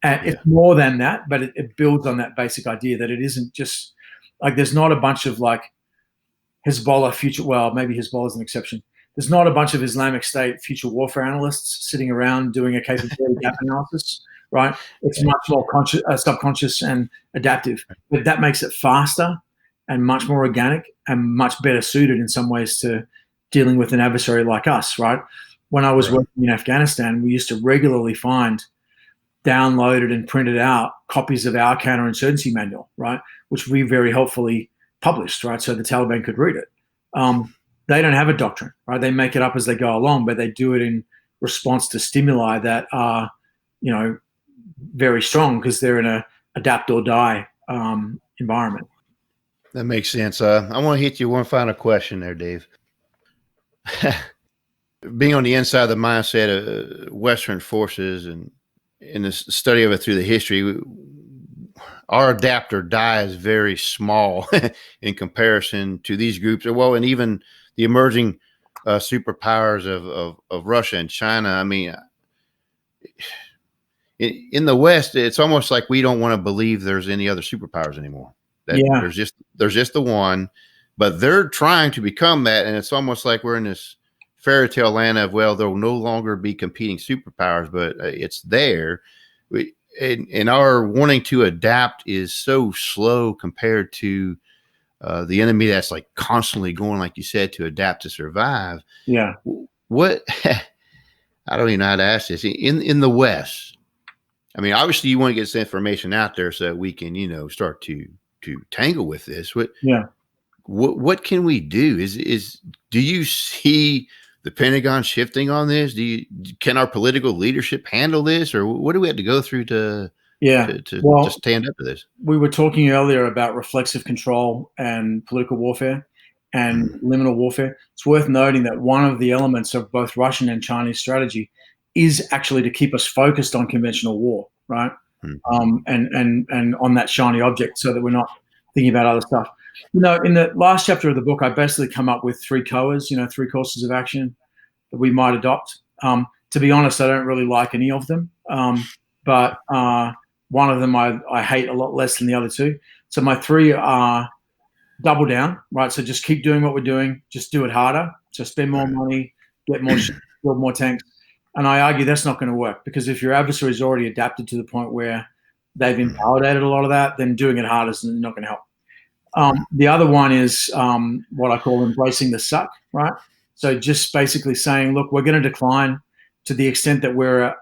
And it's more than that, but it builds on that basic idea that it isn't just like, there's not a bunch of like Hezbollah maybe Hezbollah is an exception. There's not a bunch of Islamic State future warfare analysts sitting around doing a capability gap analysis, right? It's much more subconscious and adaptive, but that makes it faster and much more organic and much better suited in some ways to dealing with an adversary like us, right? When I was working in Afghanistan, we used to regularly find downloaded and printed out copies of our counterinsurgency manual, right, which we very helpfully published, right, so the Taliban could read it. They don't have a doctrine, right? They make it up as they go along, but they do it in response to stimuli that are, very strong because they're in a adapt or die environment. That makes sense. I want to hit you one final question there, Dave. Being on the inside of the mindset of Western forces and in the study of it through the history, our adapt or die is very small in comparison to these groups. Well, and even the emerging superpowers of Russia and China. I mean, in the West, it's almost like we don't want to believe there's any other superpowers anymore. There's just the one, but they're trying to become that, and it's almost like we're in this fairy tale land of, well, there'll no longer be competing superpowers, but it's there. And our wanting to adapt is so slow compared to the enemy that's like constantly going, like you said, to adapt to survive. Yeah. What I don't even know how to ask this. In the West, I mean, obviously you want to get this information out there so that we can, start to tangle with this. What can we do? Do you see the Pentagon shifting on this? Can our political leadership handle this, or what do we have to go through to stand up to this? We were talking earlier about reflexive control and political warfare and liminal warfare. It's worth noting that one of the elements of both Russian and Chinese strategy is actually to keep us focused on conventional war, right? And on that shiny object, so that we're not thinking about other stuff. In the last chapter of the book, I basically come up with three COAs, three courses of action that we might adopt. To be honest, I don't really like any of them, but one of them I hate a lot less than the other two. So my three are double down, right? So just keep doing what we're doing, just do it harder. So spend more money, get more shit, build more tanks. And I argue that's not going to work, because if your adversary is already adapted to the point where they've invalidated a lot of that, then doing it harder is not going to help. The other one is what I call embracing the suck, right? So just basically saying, look, we're going to decline to the extent that we're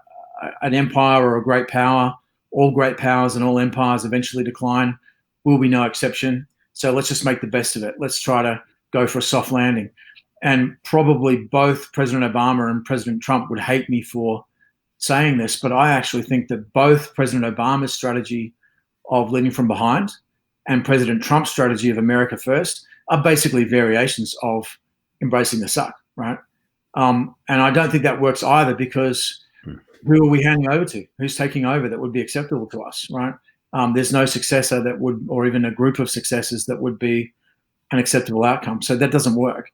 an empire or a great power. All great powers and all empires eventually decline. We'll be no exception. So let's just make the best of it. Let's try to go for a soft landing. And probably both President Obama and President Trump would hate me for saying this, but I actually think that both President Obama's strategy of leading from behind and President Trump's strategy of America first are basically variations of embracing the suck, right? And I don't think that works either, because who are we handing over to? Who's taking over that would be acceptable to us, right? There's no successor that would, or even a group of successors that would be an acceptable outcome. So that doesn't work.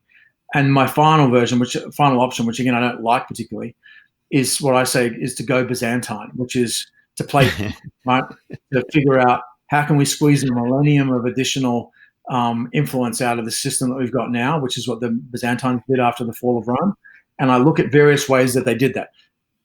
And my final option, which again I don't like particularly, is what I say is to go Byzantine, which is to play, right? To figure out how can we squeeze a millennium of additional influence out of the system that we've got now, which is what the Byzantines did after the fall of Rome. And I look at various ways that they did that: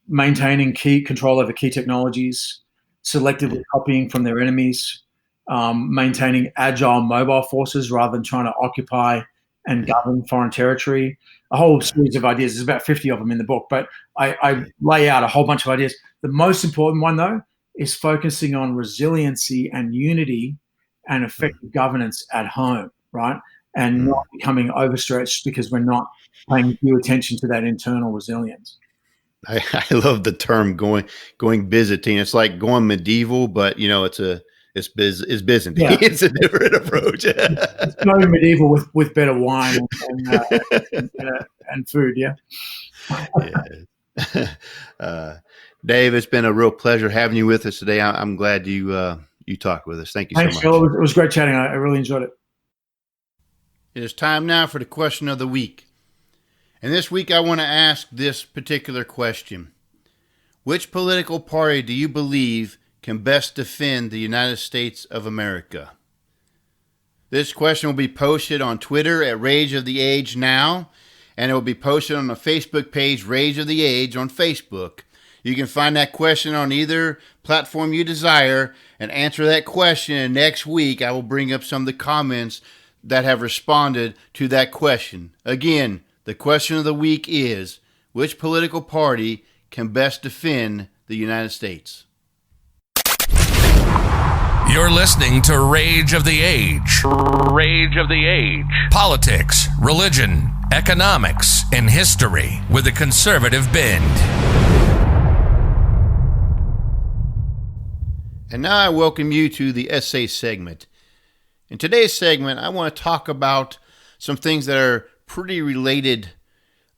maintaining key control over key technologies, selectively copying from their enemies, maintaining agile mobile forces rather than trying to occupy and govern foreign territory. A whole series of ideas. There's about 50 of them in the book, but I lay out a whole bunch of ideas. The most important one, though, is focusing on resiliency and unity and effective governance at home, right? And not becoming overstretched because we're not paying due attention to that internal resilience. I love the term going Byzantine. It's like going medieval, but it's Byzantine. Yeah. It's a different approach. It's going medieval with better wine and food. Yeah. Dave, it's been a real pleasure having you with us today. I'm glad you talked with us. Thank you so much. Thanks, Phil. It was great chatting. I really enjoyed it. It is time now for the question of the week. And this week I want to ask this particular question: which political party do you believe can best defend the United States of America? This question will be posted on Twitter at Rage of the Age Now, and it will be posted on the Facebook page Rage of the Age on Facebook. You can find that question on either platform you desire and answer that question, and next week I will bring up some of the comments that have responded to that question. Again, the question of the week is, which political party can best defend the United States? You're listening to Rage of the Age. Rage of the Age. Politics, religion, economics, and history with a conservative bend. And now I welcome you to the essay segment. In today's segment, I want to talk about some things that are pretty related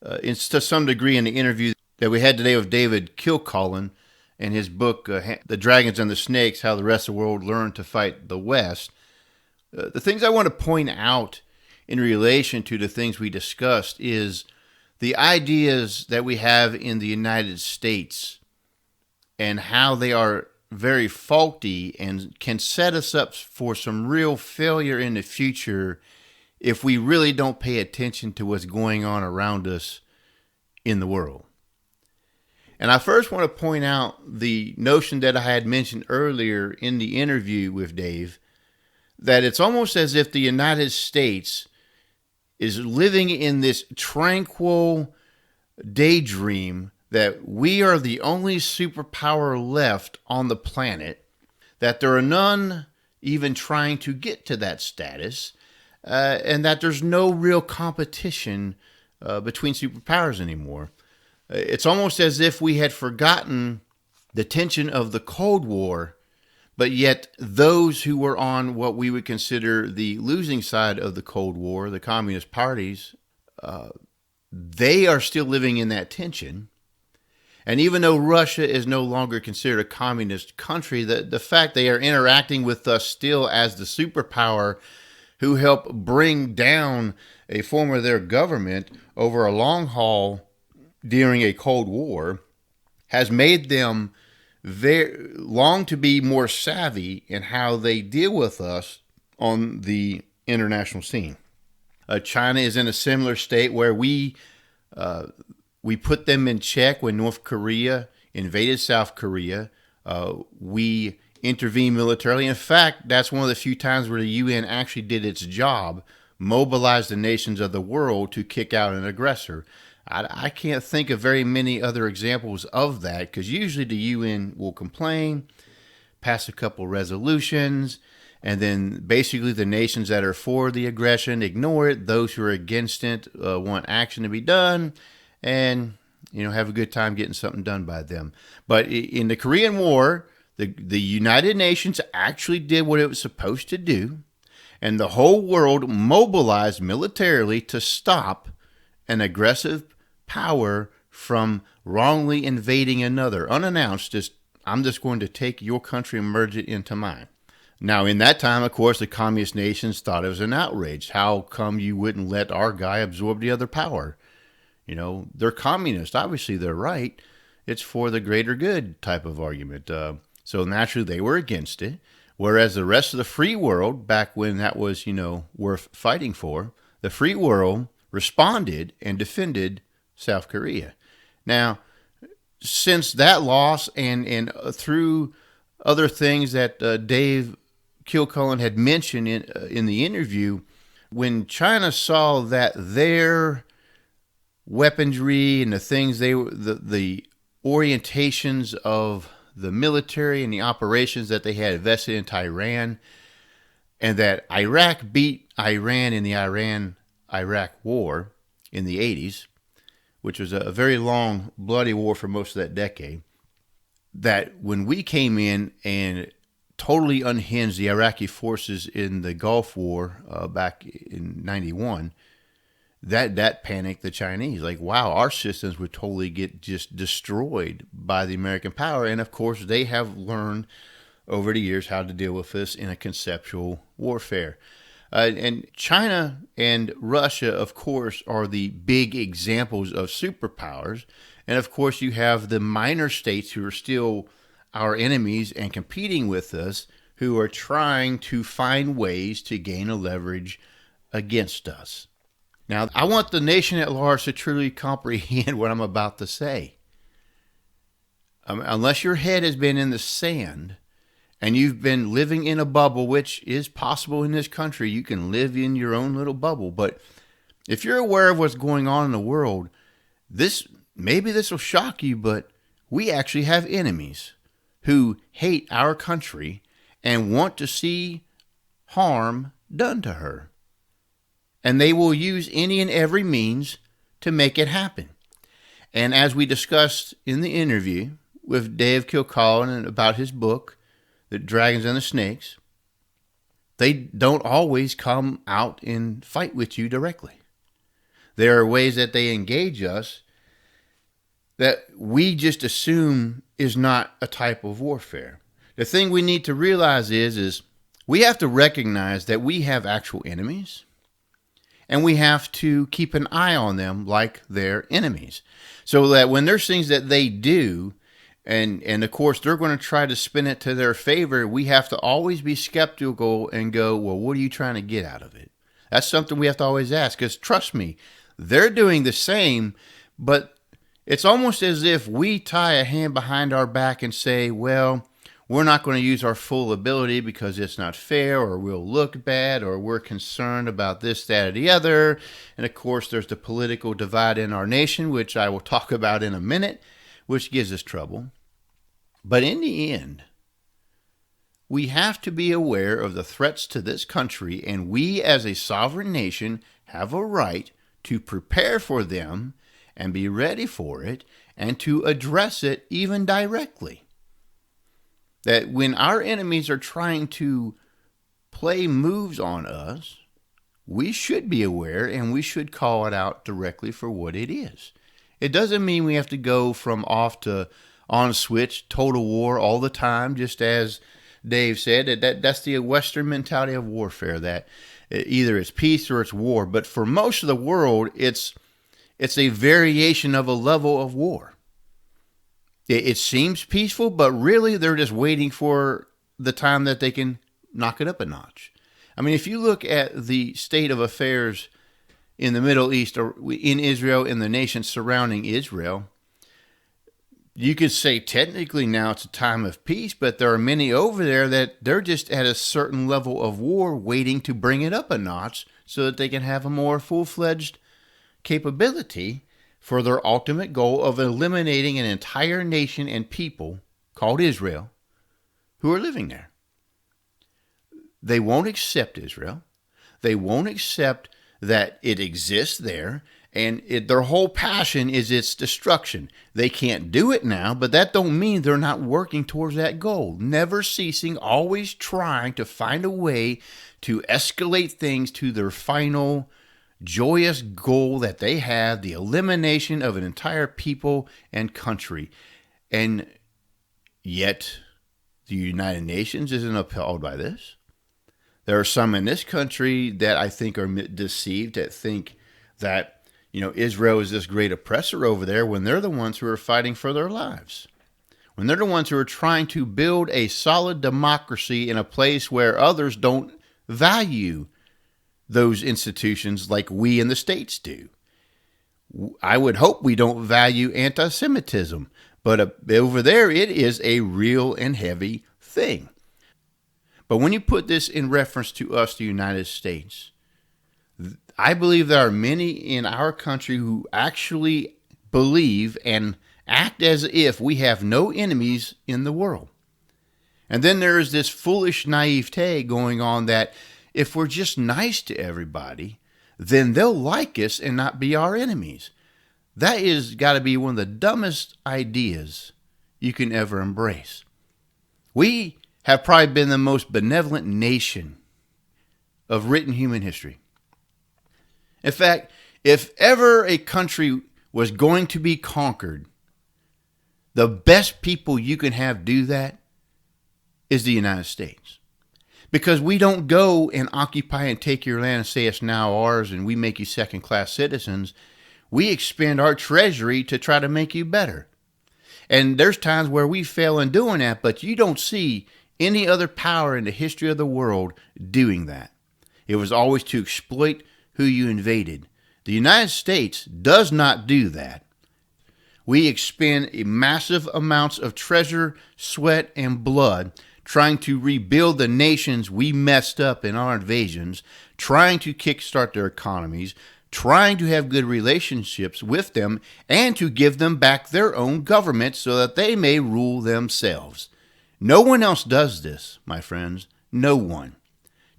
to some degree in the interview that we had today with David Kilcullen in his book, The Dragons and the Snakes, How the Rest of the World Learned to Fight the West. The things I want to point out in relation to the things we discussed is the ideas that we have in the United States and how they are very faulty and can set us up for some real failure in the future if we really don't pay attention to what's going on around us in the world. And I first want to point out the notion that I had mentioned earlier in the interview with Dave, that it's almost as if the United States is living in this tranquil daydream that we are the only superpower left on the planet, that there are none even trying to get to that status, and that there's no real competition between superpowers anymore. It's almost as if we had forgotten the tension of the Cold War, but yet those who were on what we would consider the losing side of the Cold War, the communist parties, they are still living in that tension. And even though Russia is no longer considered a communist country, the fact they are interacting with us still as the superpower who helped bring down a form of their government over a long haul during a Cold War has made them long to be more savvy in how they deal with us on the international scene. China is in a similar state where we put them in check when North Korea invaded South Korea. We intervened militarily. In fact, that's one of the few times where the UN actually did its job, mobilized the nations of the world to kick out an aggressor. I can't think of very many other examples of that, because usually the UN will complain, pass a couple resolutions, and then basically the nations that are for the aggression ignore it. Those who are against it want action to be done, and have a good time getting something done by them. But in the Korean War, the United Nations actually did what it was supposed to do, and the whole world mobilized militarily to stop an aggressive power from wrongly invading another, unannounced. I'm just going to take your country and merge it into mine. Now, in that time, of course, the communist nations thought it was an outrage. How come you wouldn't let our guy absorb the other power? They're communist. Obviously, they're right. It's for the greater good type of argument. So naturally, they were against it. Whereas the rest of the free world, back when that was, worth fighting for, the free world responded and defended South Korea. Now, since that loss and through other things that Dave Kilcullen had mentioned in the interview, when China saw that their weaponry and the things the orientations of the military and the operations that they had invested into Iran, and that Iraq beat Iran in the Iran-Iraq war in the 80s, which was a very long, bloody war for most of that decade, that when we came in and totally unhinged the Iraqi forces in the Gulf War back in 91, that panicked the Chinese. Like, wow, our systems would totally get just destroyed by the American power. And of course, they have learned over the years how to deal with this in a conceptual warfare. And China and Russia, of course, are the big examples of superpowers. And of course, you have the minor states who are still our enemies and competing with us, who are trying to find ways to gain a leverage against us. Now, I want the nation at large to truly comprehend what I'm about to say. Unless your head has been in the sand and you've been living in a bubble, which is possible in this country, you can live in your own little bubble. But if you're aware of what's going on in the world, maybe this will shock you, but we actually have enemies who hate our country and want to see harm done to her. And they will use any and every means to make it happen. And as we discussed in the interview with David Kilcullen about his book, The Dragons and the Snakes, they don't always come out and fight with you directly. There are ways that they engage us that we just assume is not a type of warfare. The thing we need to realize is we have to recognize that we have actual enemies, and we have to keep an eye on them like they're enemies. So that when there's things that they do, and of course they're going to try to spin it to their favor, we have to always be skeptical and go, well, what are you trying to get out of it? That's something we have to always ask, because trust me, they're doing the same, but it's almost as if we tie a hand behind our back and say, well, we're not going to use our full ability because it's not fair, or we'll look bad, or we're concerned about this, that, or the other. And of course, there's the political divide in our nation, which I will talk about in a minute, which gives us trouble. But in the end, we have to be aware of the threats to this country, and we as a sovereign nation have a right to prepare for them and be ready for it and to address it even directly. That when our enemies are trying to play moves on us, we should be aware and we should call it out directly for what it is. It doesn't mean we have to go from off to on switch, total war all the time, just as Dave said. That's the Western mentality of warfare, that either it's peace or it's war. But for most of the world, it's a variation of a level of war. It seems peaceful, but really they're just waiting for the time that they can knock it up a notch. I mean, if you look at the state of affairs in the Middle East, or in Israel, in the nations surrounding Israel, you could say technically now it's a time of peace, but there are many over there that they're just at a certain level of war waiting to bring it up a notch so that they can have a more full-fledged capability for their ultimate goal of eliminating an entire nation and people called Israel who are living there. They won't accept Israel. They won't accept that it exists there, and their whole passion is its destruction. They can't do it now, but that don't mean they're not working towards that goal. Never ceasing, always trying to find a way to escalate things to their final joyous goal that they have, the elimination of an entire people and country. And yet the United Nations isn't upheld by this. There are some in this country that I think are deceived, that think that, Israel is this great oppressor over there, when they're the ones who are fighting for their lives. When they're the ones who are trying to build a solid democracy in a place where others don't value those institutions like we in the States do. I would hope we don't value anti-Semitism, but over there it is a real and heavy thing. But when you put this in reference to us, the United States, I believe there are many in our country who actually believe and act as if we have no enemies in the world. And then there is this foolish naivete going on that if we're just nice to everybody, then they'll like us and not be our enemies. That is got to be one of the dumbest ideas you can ever embrace. We have probably been the most benevolent nation of written human history. In fact, if ever a country was going to be conquered, the best people you can have do that is the United States. Because we don't go and occupy and take your land and say it's now ours and we make you second-class citizens. We expend our treasury to try to make you better. And there's times where we fail in doing that, but you don't see any other power in the history of the world doing that. It was always to exploit who you invaded. The United States does not do that. We expend massive amounts of treasure, sweat, and blood trying to rebuild the nations we messed up in our invasions, trying to kickstart their economies, trying to have good relationships with them, and to give them back their own government so that they may rule themselves. No one else does this, my friends. No one.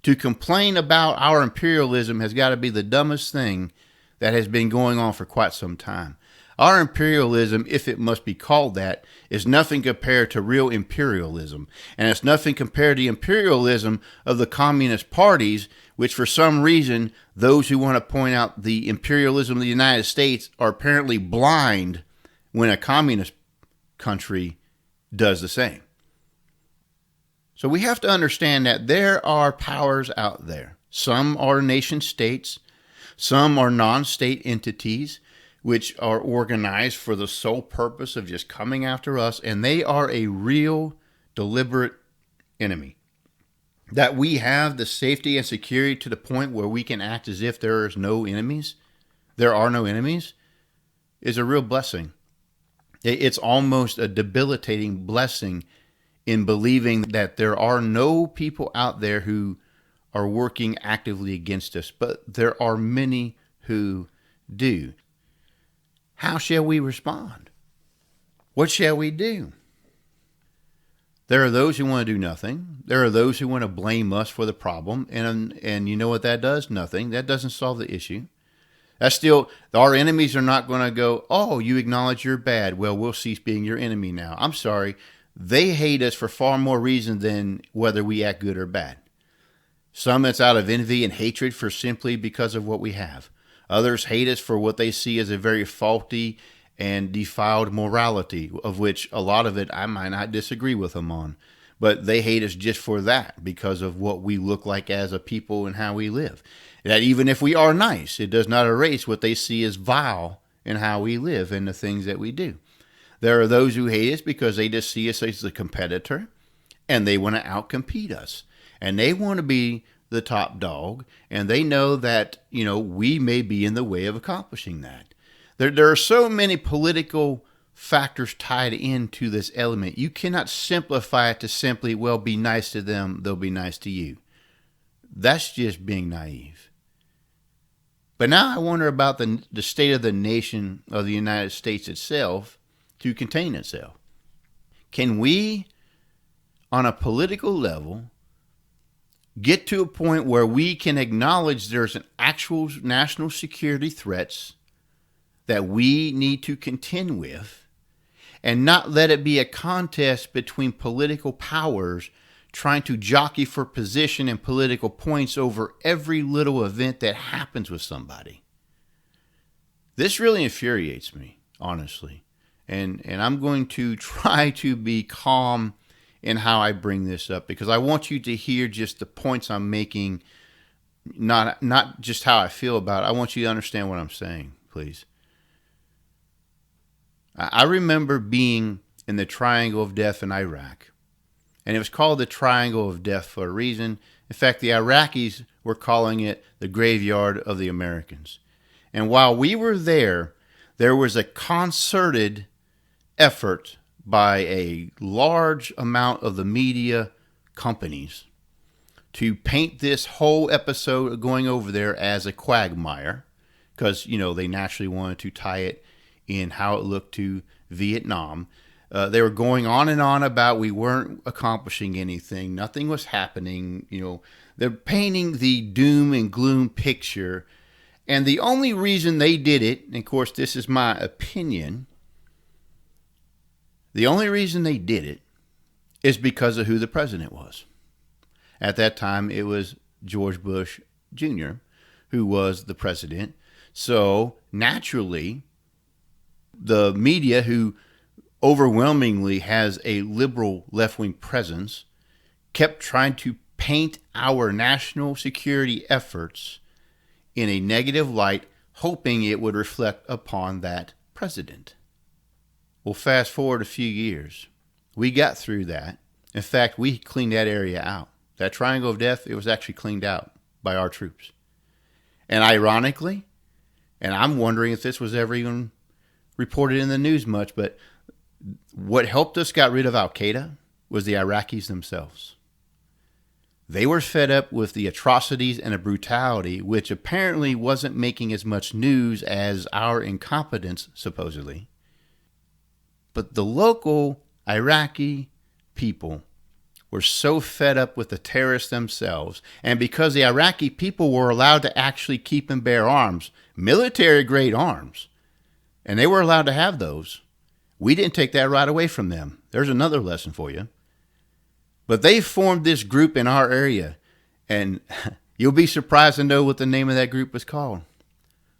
To complain about our imperialism has got to be the dumbest thing that has been going on for quite some time. Our imperialism, if it must be called that, is nothing compared to real imperialism. And it's nothing compared to the imperialism of the communist parties, which for some reason, those who want to point out the imperialism of the United States are apparently blind when a communist country does the same. So we have to understand that there are powers out there. Some are nation states, some are non-state entities, which are organized for the sole purpose of just coming after us, and they are a real, deliberate enemy. That we have the safety and security to the point where we can act as if there are no enemies, is a real blessing. It's almost a debilitating blessing in believing that there are no people out there who are working actively against us, but there are many who do. How shall we respond? What shall we do? There are those who want to do nothing. There are those who want to blame us for the problem. And you know what that does? Nothing. That doesn't solve the issue. That's still, our enemies are not going to go, oh, you acknowledge you're bad. Well, we'll cease being your enemy now. I'm sorry. They hate us for far more reason than whether we act good or bad. Some it's out of envy and hatred for simply because of what we have. Others hate us for what they see as a very faulty and defiled morality, of which a lot of it I might not disagree with them on. But they hate us just for that, because of what we look like as a people and how we live. That even if we are nice, it does not erase what they see as vile in how we live and the things that we do. There are those who hate us because they just see us as a competitor, and they want to outcompete us. And they want to be the top dog, and they know that, we may be in the way of accomplishing that. There are so many political factors tied into this element. You cannot simplify it to simply, well, be nice to them, they'll be nice to you. That's just being naive. But now I wonder about the state of the nation of the United States itself to contain itself. Can we, on a political level, get to a point where we can acknowledge there's an actual national security threats that we need to contend with, and not let it be a contest between political powers trying to jockey for position and political points over every little event that happens with somebody? This really infuriates me, honestly. And I'm going to try to be calm in how I bring this up, because I want you to hear just the points I'm making, not just how I feel about it. I want you to understand what I'm saying, please. I remember being in the Triangle of Death in Iraq, and it was called the Triangle of Death for a reason. In fact, the Iraqis were calling it the graveyard of the Americans. And while we were there was a concerted effort by a large amount of the media companies to paint this whole episode of going over there as a quagmire, because, they naturally wanted to tie it in how it looked to Vietnam. They were going on and on about we weren't accomplishing anything. Nothing was happening. They're painting the doom and gloom picture. And the only reason they did it, and of course this is my opinion, the only reason they did it is because of who the president was. At that time, it was George Bush Jr. who was the president. So naturally, the media, who overwhelmingly has a liberal left-wing presence, kept trying to paint our national security efforts in a negative light, hoping it would reflect upon that president. Well, fast forward a few years. We got through that. In fact, we cleaned that area out. That triangle of death, it was actually cleaned out by our troops. And ironically, and I'm wondering if this was ever even reported in the news much, but what helped us get rid of Al-Qaeda was the Iraqis themselves. They were fed up with the atrocities and the brutality, which apparently wasn't making as much news as our incompetence, supposedly. But the local Iraqi people were so fed up with the terrorists themselves, and because the Iraqi people were allowed to actually keep and bear arms, military-grade arms, and they were allowed to have those, we didn't take that right away from them. There's another lesson for you. But they formed this group in our area, and you'll be surprised to know what the name of that group was called.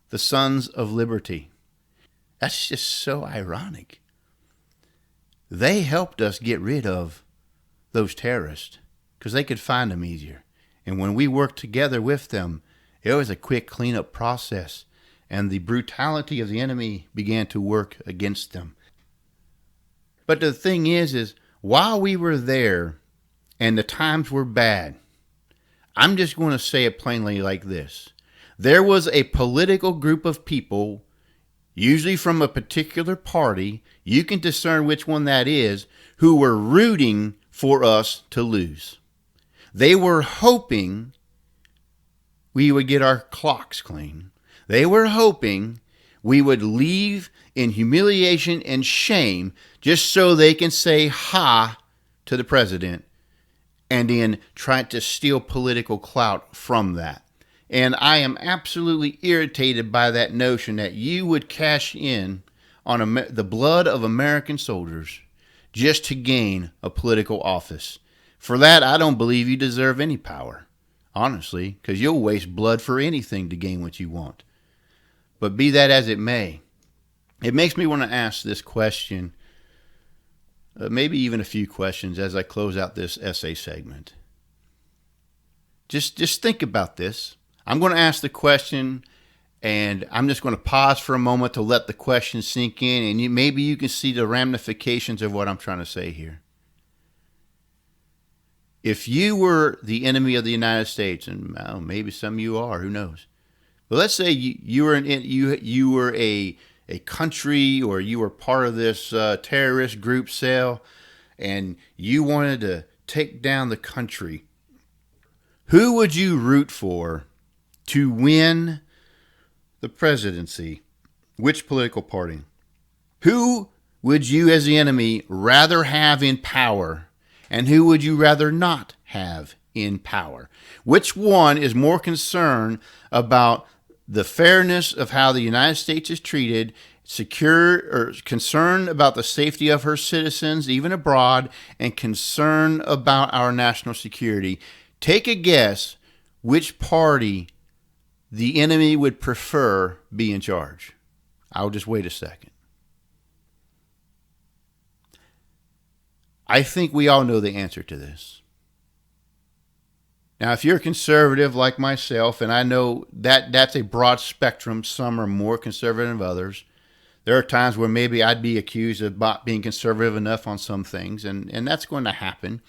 The Sons of Liberty. That's just so ironic. They helped us get rid of those terrorists because they could find them easier. And when we worked together with them, it was a quick cleanup process, and the brutality of the enemy began to work against them. But the thing is while we were there and the times were bad, I'm just going to say it plainly like this. There was a political group of people, usually from a particular party, you can discern which one that is, who were rooting for us to lose. They were hoping we would get our clocks clean. They were hoping we would leave in humiliation and shame just so they can say ha to the president and then try to steal political clout from that. And I am absolutely irritated by that notion that you would cash in on the blood of American soldiers just to gain a political office. For that, I don't believe you deserve any power, honestly, because you'll waste blood for anything to gain what you want. But be that as it may, it makes me want to ask this question, maybe even a few questions as I close out this essay segment. Just think about this. I'm going to ask the question, and I'm just going to pause for a moment to let the question sink in, and maybe you can see the ramifications of what I'm trying to say here. If you were the enemy of the United States, and maybe some of you are, who knows? But let's say you were a country, or you were part of this terrorist group cell, and you wanted to take down the country. Who would you root for to win the presidency? Which political party? Who would you as the enemy rather have in power, and who would you rather not have in power? Which one is more concerned about the fairness of how the United States is treated, secure or concerned about the safety of her citizens, even abroad, and concerned about our national security? Take a guess which party the enemy would prefer be in charge. I'll just wait a second. I think we all know the answer to this. Now, if you're conservative like myself, and I know that that's a broad spectrum, some are more conservative than others. There are times where maybe I'd be accused of not being conservative enough on some things, and that's going to happen.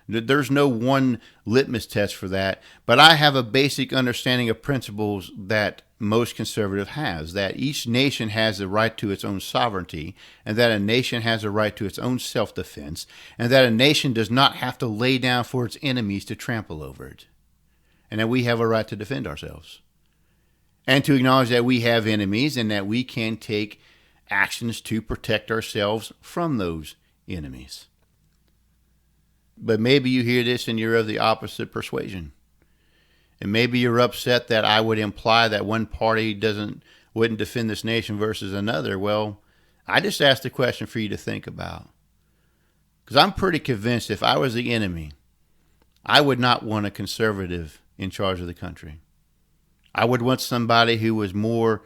There's no one litmus test for that, but I have a basic understanding of principles that most conservative has, that each nation has the right to its own sovereignty, and that a nation has a right to its own self-defense, and that a nation does not have to lay down for its enemies to trample over it, and that we have a right to defend ourselves, and to acknowledge that we have enemies and that we can take actions to protect ourselves from those enemies. But maybe you hear this and you're of the opposite persuasion. And maybe you're upset that I would imply that one party wouldn't defend this nation versus another. Well, I just asked a question for you to think about. Because I'm pretty convinced if I was the enemy, I would not want a conservative in charge of the country. I would want somebody who was more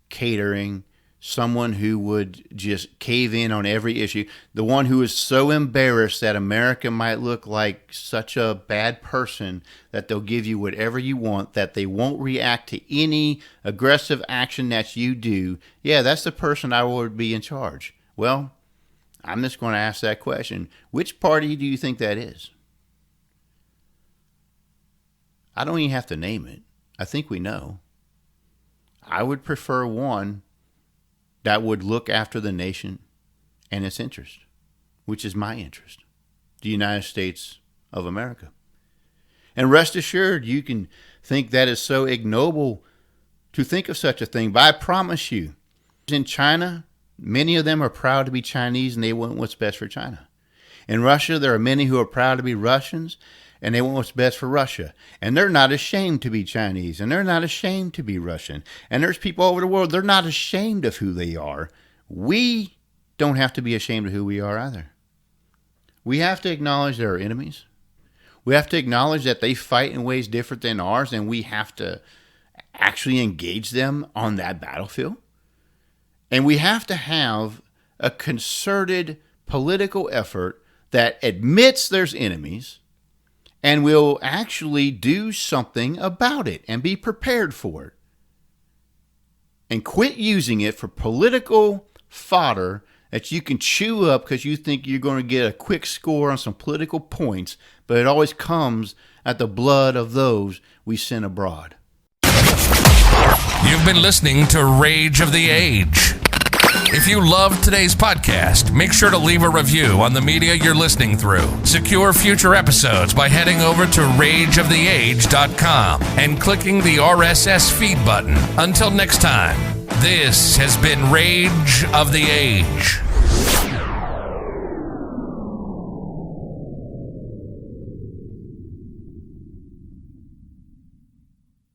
catering, someone who would just cave in on every issue, the one who is so embarrassed that America might look like such a bad person that they'll give you whatever you want, that they won't react to any aggressive action that you do. Yeah, that's the person I would be in charge. Well, I'm just going to ask that question. Which party do you think that is? I don't even have to name it. I think we know. I would prefer one that would look after the nation and its interest, which is my interest, the United States of America. And rest assured, you can think that is so ignoble to think of such a thing, but I promise you, in China, many of them are proud to be Chinese and they want what's best for China. In Russia, there are many who are proud to be Russians and they want what's best for Russia. And they're not ashamed to be Chinese and they're not ashamed to be Russian. And there's people all over the world, they're not ashamed of who they are. We don't have to be ashamed of who we are either. We have to acknowledge there are enemies. We have to acknowledge that they fight in ways different than ours and we have to actually engage them on that battlefield. And we have to have a concerted political effort that admits there's enemies and will actually do something about it and be prepared for it. And quit using it for political fodder that you can chew up because you think you're going to get a quick score on some political points, but it always comes at the blood of those we send abroad. You've been listening to Rage of the Age. If you loved today's podcast, make sure to leave a review on the media you're listening through. Secure future episodes by heading over to rageoftheage.com and clicking the RSS feed button. Until next time, this has been Rage of the Age.